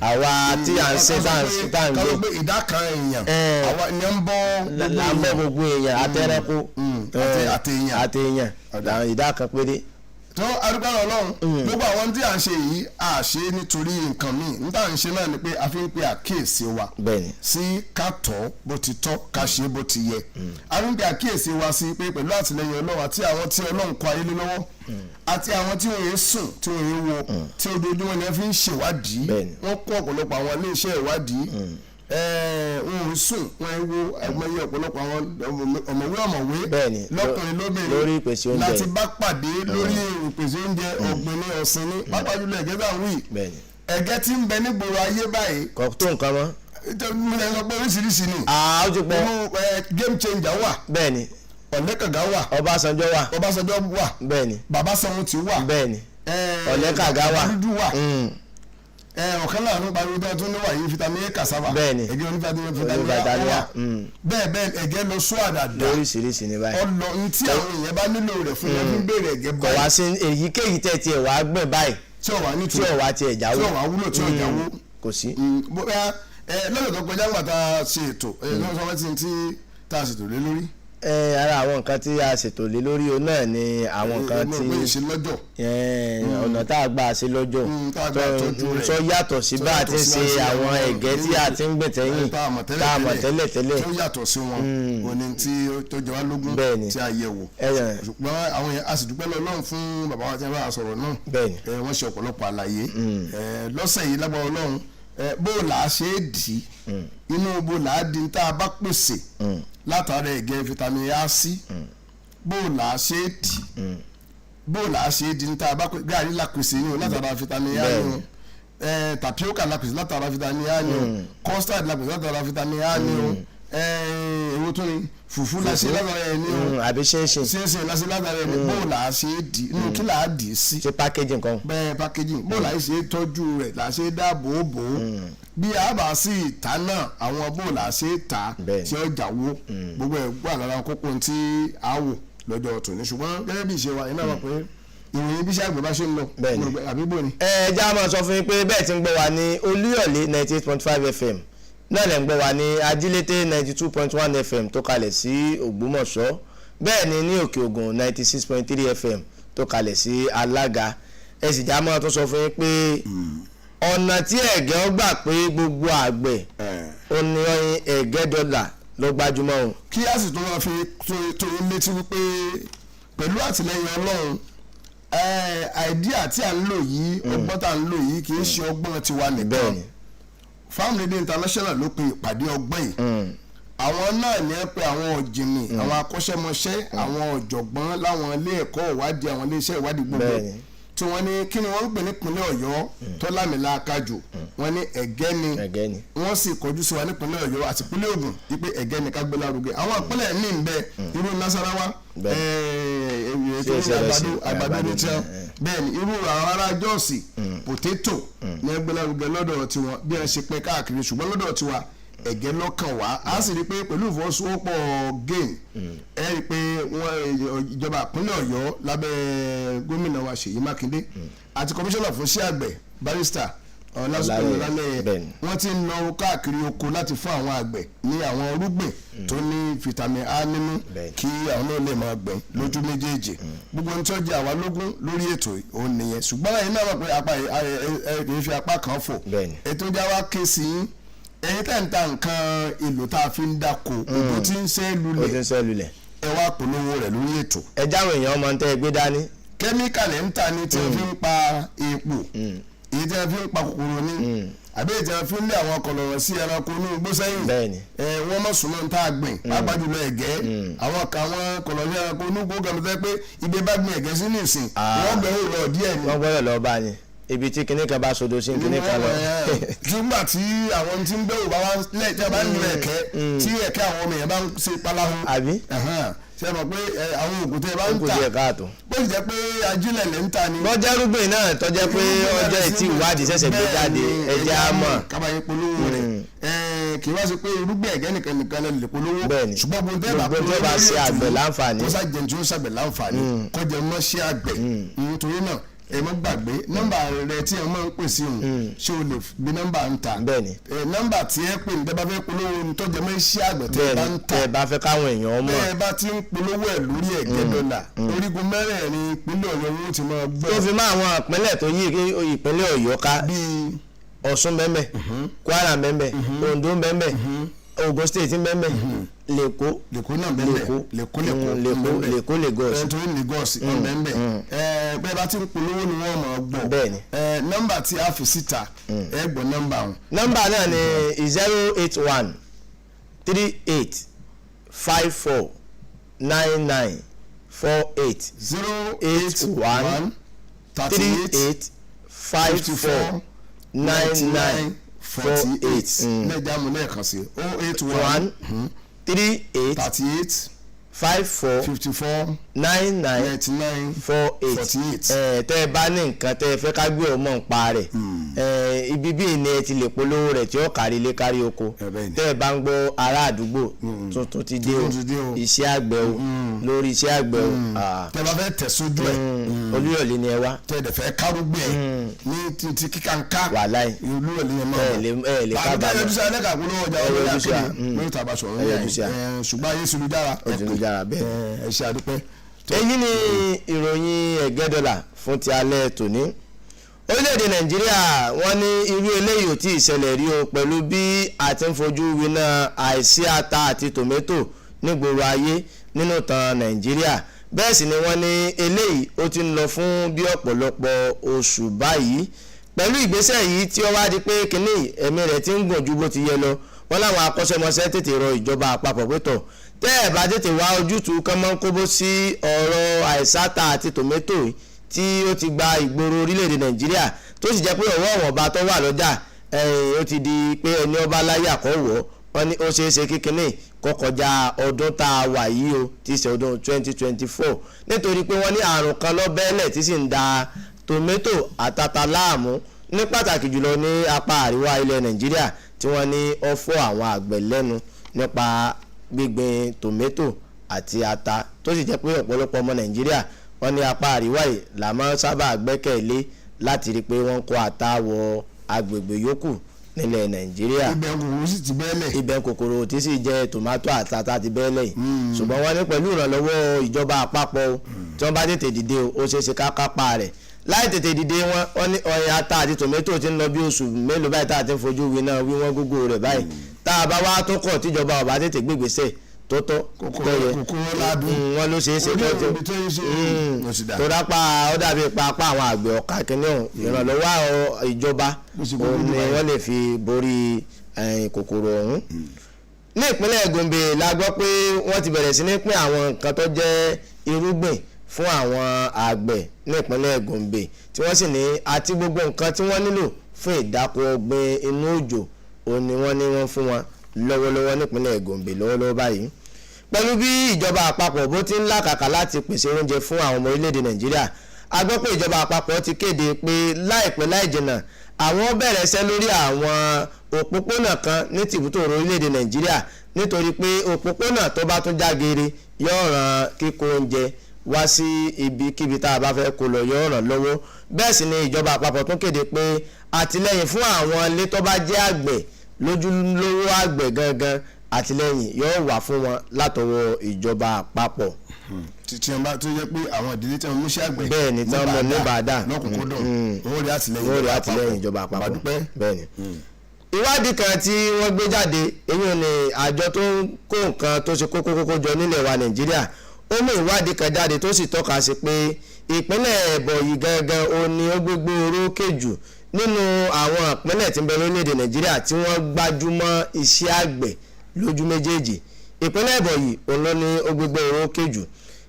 àwa tí à ń ṣe tá à ń gbé. kálọ́ pé ìdá kan èèyàn àwa ni ń bọ́ gbogbo èèyàn àtẹ̀rẹ́kù àtẹ̀yàn ìdá kan péré tó arúgbó Ọlọ́run gbogbo àwọn tí à ń ṣe yìí à ṣe nítorí nǹkan míì níta ń ṣe náà ni pé a fi ń pe àkíyèsí wa sí ká tọ́ bó ti tọ́ ká ṣe bó ti yẹ a fi ń pe àkíyèsí wa sí pé pẹ̀lú àtìlẹyìn Ọlọ́run àti àwọn tí Ọlọ́run kọ ayé lé lọ́wọ́ àti àwọn tí wọ́n yẹn sùn tí wọ́n yẹn wo tí ojoojúmọ́ ni wọ́n fi ń ṣèwádìí wọ́n kó ọ̀pọ̀lọpọ̀ àwọn iléeṣẹ́ ìwádìí wọn ò sùn wọn wo ẹgbẹ́yẹ ọ̀pọ̀lọpọ̀ àwọn ọ̀mọ̀wé lọ́kùnrin lóbìnrin láti bá pàdé lórí ìpèsè oúnjẹ ọ̀gbìn ní ọ̀sìn ní pápá jùlọ ẹ̀gẹ́ bá wí ẹ̀gẹ́ tí ń bẹ nígboro ayé báyìí. kò tó nǹkan mọ́. mo lè sọ pé oríṣiríṣi ni. ó ti pọ̀. inú game changer wà. bẹ́ẹ̀ni. ọ̀lẹ́kàgá wà. Ọbásanjọ́ wà. Ọbásanjọ́ wà. bẹ́ẹ̀ni. Bàbá Sanwó-Tí wà. bẹ́ẹ̀ni. ọ̀lẹ́kàgá wà. ọ̀kan láàánú pariwo tó tún níwà yìí vitamin A cassava bẹ́ẹ̀ni ẹ̀gẹ́ onífitamin A wà bẹ́ẹ̀ ẹ̀gẹ́ lọ sọ àdàdà lóríṣiríṣi ní báyìí ọlọ ntí àwọn èèyàn bá nílò rẹ̀ fún yẹn fún béèrè ẹ̀gẹ́ báyìí. kò wá sí èyíkéyìí tẹ̀ tiẹ̀ wá gbẹ̀ báyìí tí ò wá ní tí ò wá tiẹ̀ jáwó tí ò wá wúlò tí ò jáwó kò sí. lọ́dọ̀ tó kọjá ńgbà tá a ṣe ètò lọ́sọ̀rọ̀ tí tá a ṣètò lé lórí. ara àwọn nǹkan tí a ṣètò lé lórí o náà ni àwọn nǹkan tí ọ̀nà tá a gbà ṣe lọ́jọ́ tó yàtọ̀ sí bá a ti ṣe àwọn ẹ̀gẹ́ tí a ti ń gbìn tẹ́yìn tá a mọ̀ tẹ́lẹ̀ tó yàtọ̀ sí wọn òní tí tó jẹ wá lógún tí a yẹ̀ wò ṣùgbọ́n àwọn yẹn a sì dúpẹ́ lọ́lọ́run fún bàbá wa tí wọ́n bá a sọ̀rọ̀ náà wọ́n ṣe ọ̀pọ̀lọpọ̀ àlàyé lọ́sẹ̀ yìí lágbára Ọlọ́run bó la ṣe é dì inú bó la di tá a bá pèsè látara ẹ̀gẹ́ vitamin A sí bó la ṣe é dì bó la ṣe é di tá a bá pèsè gàrí la pèsè ní o látara vitamin A ní o tapioca la pèsè látara vitamin A ní o custard la pèsè látara vitamin A ní o èwo tó ní fùfú la ṣe látara ẹ ní o àbí ṣinṣin la ṣe látara ẹ ní bó la ṣe é di inú kí la dì í sí. ṣe packaging kan. bẹ́ẹ̀ packaging bó la ṣe é tọ́jú rẹ̀ la ṣe é dáàbò bò ó bí a bá sí ìta náà àwọn bó la ṣe é ta tí ó jáwó gbogbo ẹ̀ gbọ́ àlára kókó tí a wò lọ́jọ́ tòní ṣùgbọ́n gẹ́gẹ́ bí ìṣe wa iná wà pé ìròyìn bí sàgbé bá ṣe ń lọ àbí bò ni. ẹ já máa sọ fún yín pé bẹ́ẹ̀ ti ń gbọ́ wa ní Olúyọ̀lé 98.5 FM náà lẹ́ ń gbọ́ wa ní Ajílété 92.1 FM tó kalẹ̀ sí Ògbómọ̀ṣọ́ bẹ́ẹ̀ ni ní Òkè Ògùn 96.3 FM tó kalẹ̀ sí Alága ẹ sì já máa tó sọ fún yín pé ọ̀nà tí ẹ̀gẹ́ gbà pé gbogbo àgbẹ̀ ó ní ẹ̀gẹ́ dọ́là ló gbajúmọ̀ o. kí a sì tó máa fi tó létí wípé pẹ̀lú àtìlẹyìn Ọlọ́run àìdíà tí à ń lò yìí ọgbọ́n tá à ń lò yìí kì í ṣe ọgbọ́n tiwa nìkan Farm Radio International ló pe ìpàdé ọgbọ́n yìí àwọn náà ní ẹ pé àwọn ọ̀jìnì àwọn akọ́ṣẹ́mọṣẹ́ àwọn ọ̀jọ̀gbọ́n láwọn ilé ẹ̀kọ́ ìwádìí àwọn ilé iṣẹ́ ìwádìí gbogbo tí wọ́n ní kí ni wọ́n ń pè nípínlẹ̀ Ọ̀yọ́ tó lámìlaka jù wọ́n ní ẹ̀gẹ́ ni wọ́n sì kọjú sí wa nípínlẹ̀ Ọ̀yọ́ àti ìpínlẹ̀ Ògùn wípé ẹ̀gẹ́ ni ká gbé lárugẹ àwọn ìpínlẹ̀ míì ń bẹ irú Nasarawa àgbàdo ní tiẹ̀ bẹ́ẹ̀ ni irú àwọn ará Jọ́ọ̀sì potato ní ẹgbẹ́ lárugẹ lọ́dọ̀ tiwọn bí wọ́n ṣe pẹ́ káàkiri ṣùgbọ́n lọ́dọ̀ tiwa ẹ̀gẹ́ lọ́kàn wá a sì rí i pé pẹ̀lú ìfọwọ́sowọ́pọ̀ gain ẹ rí i pé ìjọba ìpínlẹ̀ Ọ̀yọ́ lábẹ́ gómìnà wa Ṣèyí Mákindé àti kọmíṣánná fún iṣẹ́ àgbẹ̀ barrister ọlásùpẹ̀lẹ̀ lálẹ́ wọ́n ti ń lọ káàkiri oko láti fún àwọn àgbẹ̀ ní àwọn irúgbìn tó ní vitamin A nínú kí àwọn náà lè máa gbẹ̀ lójú méjèèjì gbogbo ohun tí ó jẹ́ àwa lógún lórí ètò òun nìyẹn ṣùgbọ́n ẹ̀yin náà wà pé apá ẹ̀ kì í fi apá kan fò ètò ìjà wa ké sí ẹ̀yin tẹ̀ ń ta nǹkan èlò tá a fi ń dáko òkú tí ń ṣe lulẹ̀ ẹ wá polówó rẹ̀ lórí ètò. ẹ jáwé èèyàn ọmọ tẹ́ ẹ gbé dání. kẹ́míkàlì ń ta ni tí wọ́n fi ń pa epo èyí tí wọ́n fi ń pa kòkòrò ní àbí èyí tí wọ́n fi ń lé àwọn kọlọ̀rọ̀ sí ẹranko ní igbó sẹ́yìn wọ́n mọ̀ súnmọ́ ń tá a gbìn pàápàá jùlọ ẹ̀gẹ́ àwọn kọlọ̀rọ̀ sí ẹranko ní igbó gàmọ́tẹ́ pé ibi bá gbìn ẹ̀gẹ́ sí nìsín wọ́n gbẹ̀rù lọ díẹ̀ ni. wọ́n gbọ́dọ̀ lọ bá yín ibi tí kinní kan bá sodo sí kinní kan lọ. nígbà tí àwọn tí ń bẹ̀rù bá wá lẹ́ẹ̀tẹ́ bá ń lu ẹ̀kẹ́ tí ẹ̀kẹ́ àwọn ọmọ yẹn bá ń ṣe paláhùn. àbí. ṣe mọ̀ pé àwọn oògùn tẹ́ bá ń ta bó ti jẹ́ pé ajílẹ̀ lẹ́ ń ta ni. bọ́jà rúgbìn náà tọ́jẹ́ pé ọjọ́ ìtì ìwádìí ṣẹ̀ṣẹ̀ gbé jáde ẹja mọ̀. kábàáyé polówó rẹ̀ kì í wá sí pé irúgbìn ẹ̀gẹ́ nìkan lè polówó ṣùgbọ́n bó tẹ́ bá polówó ṣe àgbẹ̀ láǹfààní kó sá jẹun tí ó ṣàgbẹ̀ láǹfààní kọjá mọ́ ṣe àgbẹ̀ nítorí náà ẹ má gbàgbé nọ́mbà rẹ tí ẹ máa ń pè sí òun ṣé o lè gbé nọ́mbà ń ta bẹ́ẹ̀ni nọ́mbà tí ẹ pè ní tẹ́ bá fẹ́ polówó ní tọ́jú ẹmọ iṣẹ́ àgbẹ̀ tẹ́ bá ń ta tẹ́ bá fẹ́ káwọn èèyàn mọ̀ tẹ́ bá ti ń polówó ẹ̀ lórí Ẹ̀gẹ́dọ̀là orígun mẹ́rẹ̀ẹ̀rin ìpínlẹ̀ Ọ̀yọ́ wọn ti máa gbọ́. tó fi máa àwọn ìpínlẹ̀ tó yí ìpínlẹ̀ Ọ̀yọ́ ká bíi Ọ̀ṣun mẹ́mẹ́ Kwara mẹ́mẹ́ Oǹdó mẹ́mẹ́ Ogun State mẹ́mẹ́ Lẹ́kọ̀ọ́ náà mẹ́mẹ́ Lẹ́kọ̀ọ́ Lagos nítorí Lagos mẹ́mẹ́ bẹ́ẹ̀ bá ti ń polówó ni wọ́n máa gbọ́ bẹ́ẹ̀ni nọ́mbà tí a fi síta ẹ gbọ́ nọ́mbà wọn. nọ́mbà náà ni 081 38 54 99 48 081 38 54 99 48 lẹ́jà mú lẹ́ẹ̀kan sí 081 38 54 54 99 48 tẹ́ ẹ bá ní nǹkan tẹ́ ẹ fẹ́ ká gbé ọmọ ń pa rẹ̀ ibi bíi ni ẹ ti lè polówó rẹ̀ tí ó kárí ilé kárí oko tẹ́ ẹ bá ń gbọ́ ará àdúgbò tuntun ti dé o iṣẹ́ àgbẹ̀ o lórí iṣẹ́ àgbẹ̀ o tẹ́ ẹ bá fẹ́ tẹ̀ sójú ẹ̀ Olúyọ̀lé ni ẹ wá tẹ́ ẹ dẹ̀ fẹ́ kárúgbó ẹ̀ ní ti kíkà ń ká wàláì Olúyọ̀lé yẹn máa ẹ lè ká bá ẹ lójúṣe alẹ́ kà polówó ọjà olóyè akéde lórí tàbá sọ̀rọ̀ ṣùgbọ́n ayé sùlùdára ẹ ṣe àdúpẹ́. èyí ni ìròyìn Ẹ̀gẹ́dọ̀là fún ti alẹ́ tòní. orílẹ̀-èdè Nàìjíríà wọ́n ní irú eléyìí ò tí ì ṣẹlẹ̀ rí o pẹ̀lú bí a ti ń fojú winá àìsí ata àti tòmẹ́tò nígboro ayé nínú tan Nàìjíríà bẹ́ẹ̀ sì ni wọ́n ní eléyìí ó ti ń lọ fún bí ọ̀pọ̀lọpọ̀ oṣù báyìí pẹ̀lú ìgbésẹ̀ yìí tí ó wá di pé kínní ẹ̀mí rẹ̀ ti ń gùn ju bó ti yẹ lọ wọ́n láwọn akọ́ṣẹ́mọṣẹ́ tètè rọ ìjọba àpapọ̀ pẹ́tọ̀ tẹ́ ẹ̀ bá tètè wá ojútùú kan mọ́ kóbó sí ọ̀rọ̀ àìsáta àti tòmẹ́tò tí ó ti gba ìgboro orílẹ̀-èdè Nàìjíríà tó sì jẹ́ pé ọwọ́ ọ̀wọ́ba tó wà lọ́jà ó ti di pé ẹni ọba láyé àkọ́wọ́ wọ́n ní ó ṣeé ṣe kíkínní kọkọjá ọdún tá a wà yìí o ti ṣe ọdún 2024 nítorí pé wọ́n ní àrùn kan lọ bẹ́ẹ̀lẹ̀ tí sì ń da tòmẹ́tò àtàtà láàmú ní pàtàkì jùlọ ní apá àríwá ilẹ̀ Nàìjíríà tí wọ́n ní ó fọ́ àwọn àgbẹ̀ lẹ́nu nípa gbígbin tòmẹ́tò àti ata tó sì jẹ́ pé ọ̀pọ̀lọpọ̀ ọmọ Nàìjíríà wọ́n ní apá àríwá yìí là máa sábà gbẹ́kẹ̀lé láti rí i pé wọ́n kó ata wọ agbègbè yòókù nílẹ̀ Nàìjíríà. ibẹ̀ kòkòrò sì ti bẹ́ẹ̀lẹ̀. ibẹ̀ kòkòrò tí sì jẹ́ tòmátò àti ata ti bẹ́ẹ̀lẹ̀ yìí ṣùgbọ́n wọ́n ní pẹ̀lú ìrànlọ́wọ́ ìjọba àpapọ̀ tí wọ́n bá tètè dìde ó ṣeé ṣe ká kápá rẹ̀ láì tètè dìde wọ́n ní ọyàn ata àti tòmẹ́tò ti ń lọ bí oṣù mélòó báyìí tá a ti ń fojú winá wí wọ́n gógó rẹ̀ báyìí tá a bá wá tó kọ̀ tíjọba ọba tètè gbégbèsè tó tọ́ kòkòrò ládùn wọn ló ṣeé ṣe tó dápá ó dàbí pápá àwọn àgbẹ̀ ọ̀ka kìíní ọ̀hún ìrànlọ́wọ́ ìjọba ni wọ́n lè fi borí kòkòrò ọ̀hún. ní ìpínlẹ̀ Gombe la gbọ́ pé wọ́n ti bẹ̀rẹ̀ sí ní pín àwọn nǹkan tó jẹ́ irúgbìn fún àwọn àgbẹ̀ ní ìpínlẹ̀ Gombe tí wọ́n sì ní àti gbogbo nǹkan tí wọ́n nílò fún ìdáko ọ̀gbìn inú òjò òun ni wọ́n ní wọ́n fún wọn lọ́wọ́lọ́wọ́ nípínlẹ̀ Gombe lọ́wọ́lọ́wọ́ báyìí pẹ̀lú bí ìjọba àpapọ̀ bó ti ń làkàkà láti pèsè oúnjẹ fún àwọn ọmọ orílẹ̀-èdè Nàìjíríà a gbọ́ pé ìjọba àpapọ̀ ti kéde pé láìpẹ́ láì jìnnà àwọn bẹ̀rẹ̀ iṣẹ́ lórí àwọn òpópónà kan ní tìbútòrò orílẹ̀-èdè Nàìjíríà nítorí pé òpópónà tó bá tún jágeere yóò ràn kíkó oúnjẹ wá sí ibikíbi tá a bá fẹ́ kó lọ yóò ràn lọ́wọ́ bẹ́ẹ̀ sì ni ìjọba àpapọ̀ tún kéde pé àtìlẹ́yìn fún àwọn ilé tó bá jẹ́ àgbẹ̀ lójúlówó àgbẹ̀ gangan àtìlẹ́yìn yóò wà fún wọn látọwọ́ ìjọba àpapọ̀. títí wọn bá tó yẹ pé àwọn ìdílé tí wọn mú sí àgbẹ̀ bẹ́ẹ̀ ni tí wọ́n mọ̀ ní Ìbàdàn lọ́kùnkúndùn owó rí àtìlẹ́yìn ìjọba àpapọ̀ bẹ́ẹ̀ ni. ìwádìí kan tí wọ́n gbé jáde èyí ni àjọ tó ń kó nǹkan tó ṣe kókó jọ nílẹ̀ wa Nàìjíríà ó mú ìwádìí kan jáde tó sì tọ́ka sí pé ìpínlẹ̀ Ẹ̀bọ̀nyì gangan ó ní ó gbégbó orókè jù nínú àwọn ìpínlẹ̀ tí ń bẹ lórílẹ̀‐èdè Nàìjíríà tí wọ́n gbájúmọ́ iṣẹ́ àgbẹ̀ lójú méjèèjì ìpínlẹ̀ Ẹ̀bọ̀nyì òun ló ní ó gbégbó orókè jù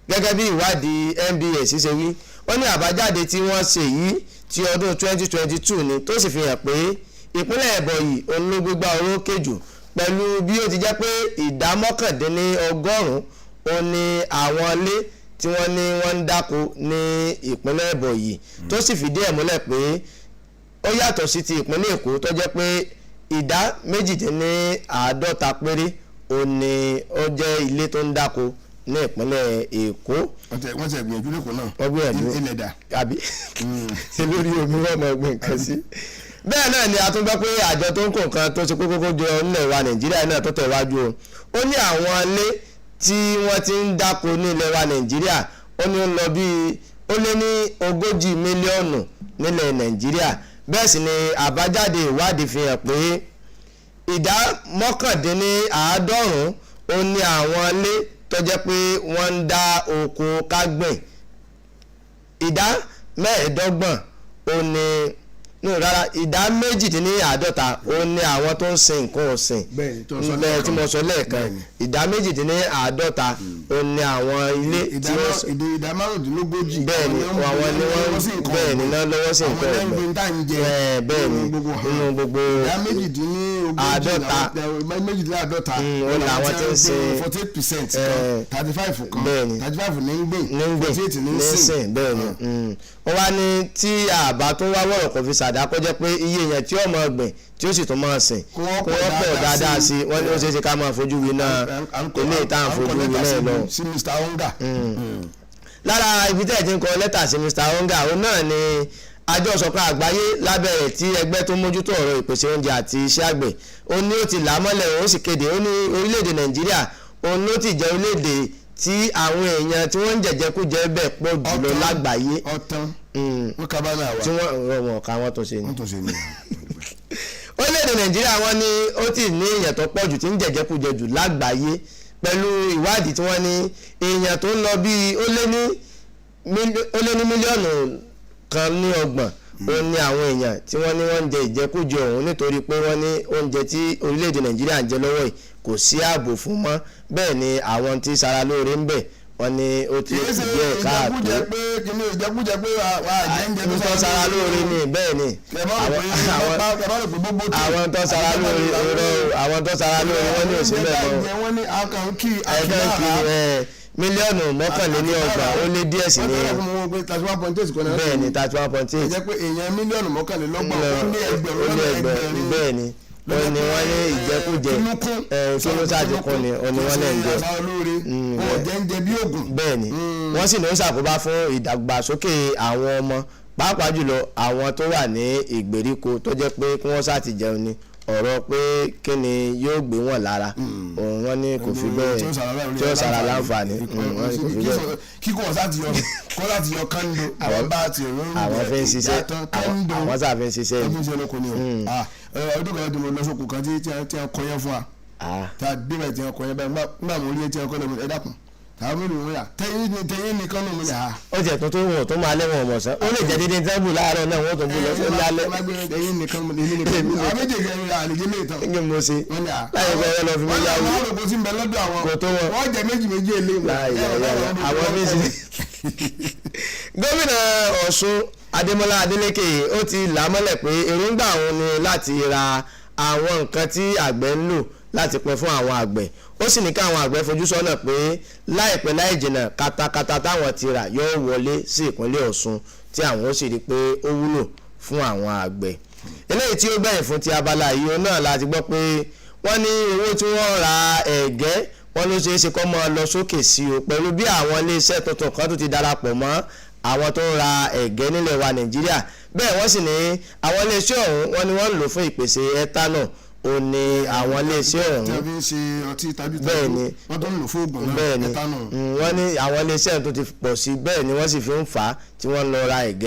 gẹ́gẹ́ bí ìwádìí NBS ṣe wí wọ́n ní àbájáde tí wọ́n ṣe yìí ti ọdún 2022 ni tó sì fi hàn pé ìpínlẹ̀ Ẹ̀bọ̀nyì òun ló gbégbá orókè jù pẹ̀lú bí ó ti jẹ́ pé ìdá 99% ó ní àwọn ilé tí wọ́n ní wọ́n ń dáko ní ìpínlẹ̀ Ẹ̀bọ̀nyì tó sì fìdí ẹ̀ múlẹ̀ pé ó yàtọ̀ sí ti ìpínlẹ̀ Èkó tó jẹ́ pé ìdá 52% péré ó ní ó jẹ́ ilé tó ń dáko ní ìpínlẹ̀ Èkó. wọ́n ti gbìyànjú lẹ́kọ̀ọ́ náà. wọ́n gbìyànjú ilẹ̀ dà. àbí lórí omi wọ́n mọ̀ gbìn nǹkan sí. bẹ́ẹ̀ náà ni a tún gbọ́ pé àjọ tó ń kó nǹkan tó ṣe kókó jọ nílẹ̀ wa Nàìjíríà náà tó tẹ̀wájú o. ó ní àwọn ilé tí wọ́n ti ń dáko ní ilẹ̀ wa Nàìjíríà ó ní ó lọ bíi ó lé ní 40 mílíọ̀nù nílẹ̀ Nàìjíríà. bẹ́ẹ̀ sì ni àbájáde ìwádìí fi hàn pé ìdá 99 ó ní àwọn ilé tó jẹ́ pé wọ́n ń dá oko kágbìn. ìdá 25 ó ní rárá ìdá 52 ó ní àwọn tó ń sin nǹkan ọ̀sìn. bẹ́ẹ̀ tí mo sọ lẹ́ẹ̀kan ìdá 52 ó ní àwọn ilé tí wọ́n sọ. ìdá 45 bẹ́ẹ̀ ni àwọn ni wọ́n bẹ́ẹ̀ ni náà lọ́wọ́ sí nǹkan ọ̀gbìn. bẹ́ẹ̀ ni nínú gbogbo ìdá 52 ó ní àwọn tí ń sin 48% kan 35 kan 35 ní ń gbìn 48 ní ń sìn. bẹ́ẹ̀ ni wọ́n wá ní tí àbá tó wá wọ̀rọ̀ kò fi ṣàdákọ́ jẹ́ pé iye yẹn tí ó máa gbìn tí ó sì tún máa sìn kó wọ́n pọ̀ dáadáa sí wọ́n ní ó ṣeé ṣe ká máa fojú wí náà ilé ìtàn fojú wí náà lọ. lára ibi tẹ́ ẹ̀ ti ń kọ lẹ́tà sí Mr. Onga òun náà ni àjọ ìṣọ̀kan àgbáyé lábẹ́rẹ̀ tí ẹgbẹ́ tó mójútó ọ̀rọ̀ ìpèsè oúnjẹ àti iṣẹ́ àgbẹ̀ ó ní ó ti là á mọ́lẹ̀ ó sì kéde ó ní orílẹ̀-èdè Nàìjíríà òun ló ti jẹ́ orílẹ̀-èdè tí àwọn èèyàn tí wọ́n ń jẹ̀jẹ̀kújẹ bẹ́ẹ̀ pọ̀ jùlọ lágbàáyé. wọ́n kábàánà wa tí wọ́n ká wọ́n tó ṣe ni. orílẹ̀-èdè Nàìjíríà wọ́n ní ó ti ní èèyàn tó pọ̀ jù tí ń jẹ̀jẹ̀kújẹ jù lágbàáyé pẹ̀lú ìwádìí tí wọ́n ní èèyàn tó ń lọ bíi ó lé ní mílíọ̀nù kan ní 30 ó ní àwọn èèyàn tí wọ́n ní wọ́n ń jẹ ìjẹkújẹ ọ̀hún nítorí pé wọ́n ní oúnjẹ tí orílẹ̀-èdè Nàìjíríà ń jẹ lọ́wọ́ yìí kò sí ààbò fún mọ́ bẹ́ẹ̀ ni àwọn tí sara lóore ń bẹ̀ wọ́n ní ó ti díẹ̀ káàtó. ìjẹkújẹ pé àwọn tó sara lóore ni bẹ́ẹ̀ ni àwọn tó sara lóore wọ́n ní òsì bẹ́ẹ̀ mọ́ mílíọ̀nù 31 ó lé díẹ̀ sí ní 31.8 bẹ́ẹ̀ ni 31.8. ẹ jẹ́ pé èèyàn mílíọ̀nù 31 ó ní ẹgbẹ̀rún bẹ́ẹ̀ ni ó ní wọ́n ní ìjẹkújẹ kínú sáàtì kún ni ó ní wọ́n lè ń jẹ bẹ́ẹ̀ ni wọ́n sì ní ó ṣàkóbá fún ìdàgbàsókè àwọn ọmọ pàápàá jùlọ àwọn tó wà ní ìgbèríko tó jẹ́ pé kí wọ́n sáàtì jẹun ni ọ̀rọ̀ pé kí ni yóò gbé wọn lára òun wọn ní kò fi bẹ́ẹ̀ tí ó sara láǹfààní kíkọ́ láti yọ kando àwọn bá ti rọrùn àwọn fi ń ṣiṣẹ́ àwọn sáà fi ń ṣiṣẹ́ ọdún kan tí mo lọ sókun kan tí a kọyán fún wa tí a débẹ̀ tí a kọyán báyìí nígbà mo rí ẹ tí a kọ́ lẹ́mu ẹ dákun tàbí mi ò yà tẹ̀yìn nìkan náà mo yà á. ó jẹ́ tó wọ̀ tó máa lẹ́wọ̀n ọmọ sàn ó lè jẹ́ dídí tẹ́bù láàárọ̀ náà wọ́n tó bú lọ sí lálẹ́. tẹ̀yìn nìkan mo lè ní nìkan àwọn méjèèjì ẹ̀rọ àlejò lè tán. kí mo ṣe láyé bẹ́ẹ̀ lọ fi mí yáwó. wọ́n lọ kó sí ń bẹ lọ́dọ̀ àwọn wọ́n jẹ méjì èlé wọn. àwọn méjì. gómìnà Ọ̀ṣun Adémọ́lá Adélékè ó ti là mọ́lẹ̀ pé èròǹgbà òun ni láti ra àwọn nǹkan tí àgbẹ̀ ń lò láti pín fún àwọn àgbẹ̀ ó sì ní ká àwọn àgbẹ̀ fojú sọ́nà pé láìpẹ́ láì jìnnà katakata táwọn ti rà yóò wọlé sí ìpínlẹ̀ Ọ̀ṣun tí àwọn ó sì rí pé ó wúlò fún àwọn àgbẹ̀. eléyìí tí ó gbẹ̀yìn fún ti abala yìí náà láti gbọ́ pé wọ́n ní owó tí wọ́n ra ẹ̀gẹ́ wọ́n ló ṣeé ṣe kó máa lọ sókè sí o pẹ̀lú bí àwọn iléeṣẹ́ tuntun kan tó ti darapọ̀ mọ́ àwọn tó ń ra ẹ̀gẹ́ nílẹ̀ wa Nàìjíríà bẹ́ẹ̀ wọ́n sì ní àwọn iléeṣẹ́ ọ̀hún wọ́n ní wọ́n ń lò fún ìpèsè ethanol ó ní àwọn iléeṣẹ́ ọ̀hún bẹ́ẹ̀ ni wọ́n ní àwọn iléeṣẹ́ tó ti pọ̀ sí bẹ́ẹ̀ ni wọ́n sì fi ń fà á tí wọ́n lọ ra ẹ̀gẹ́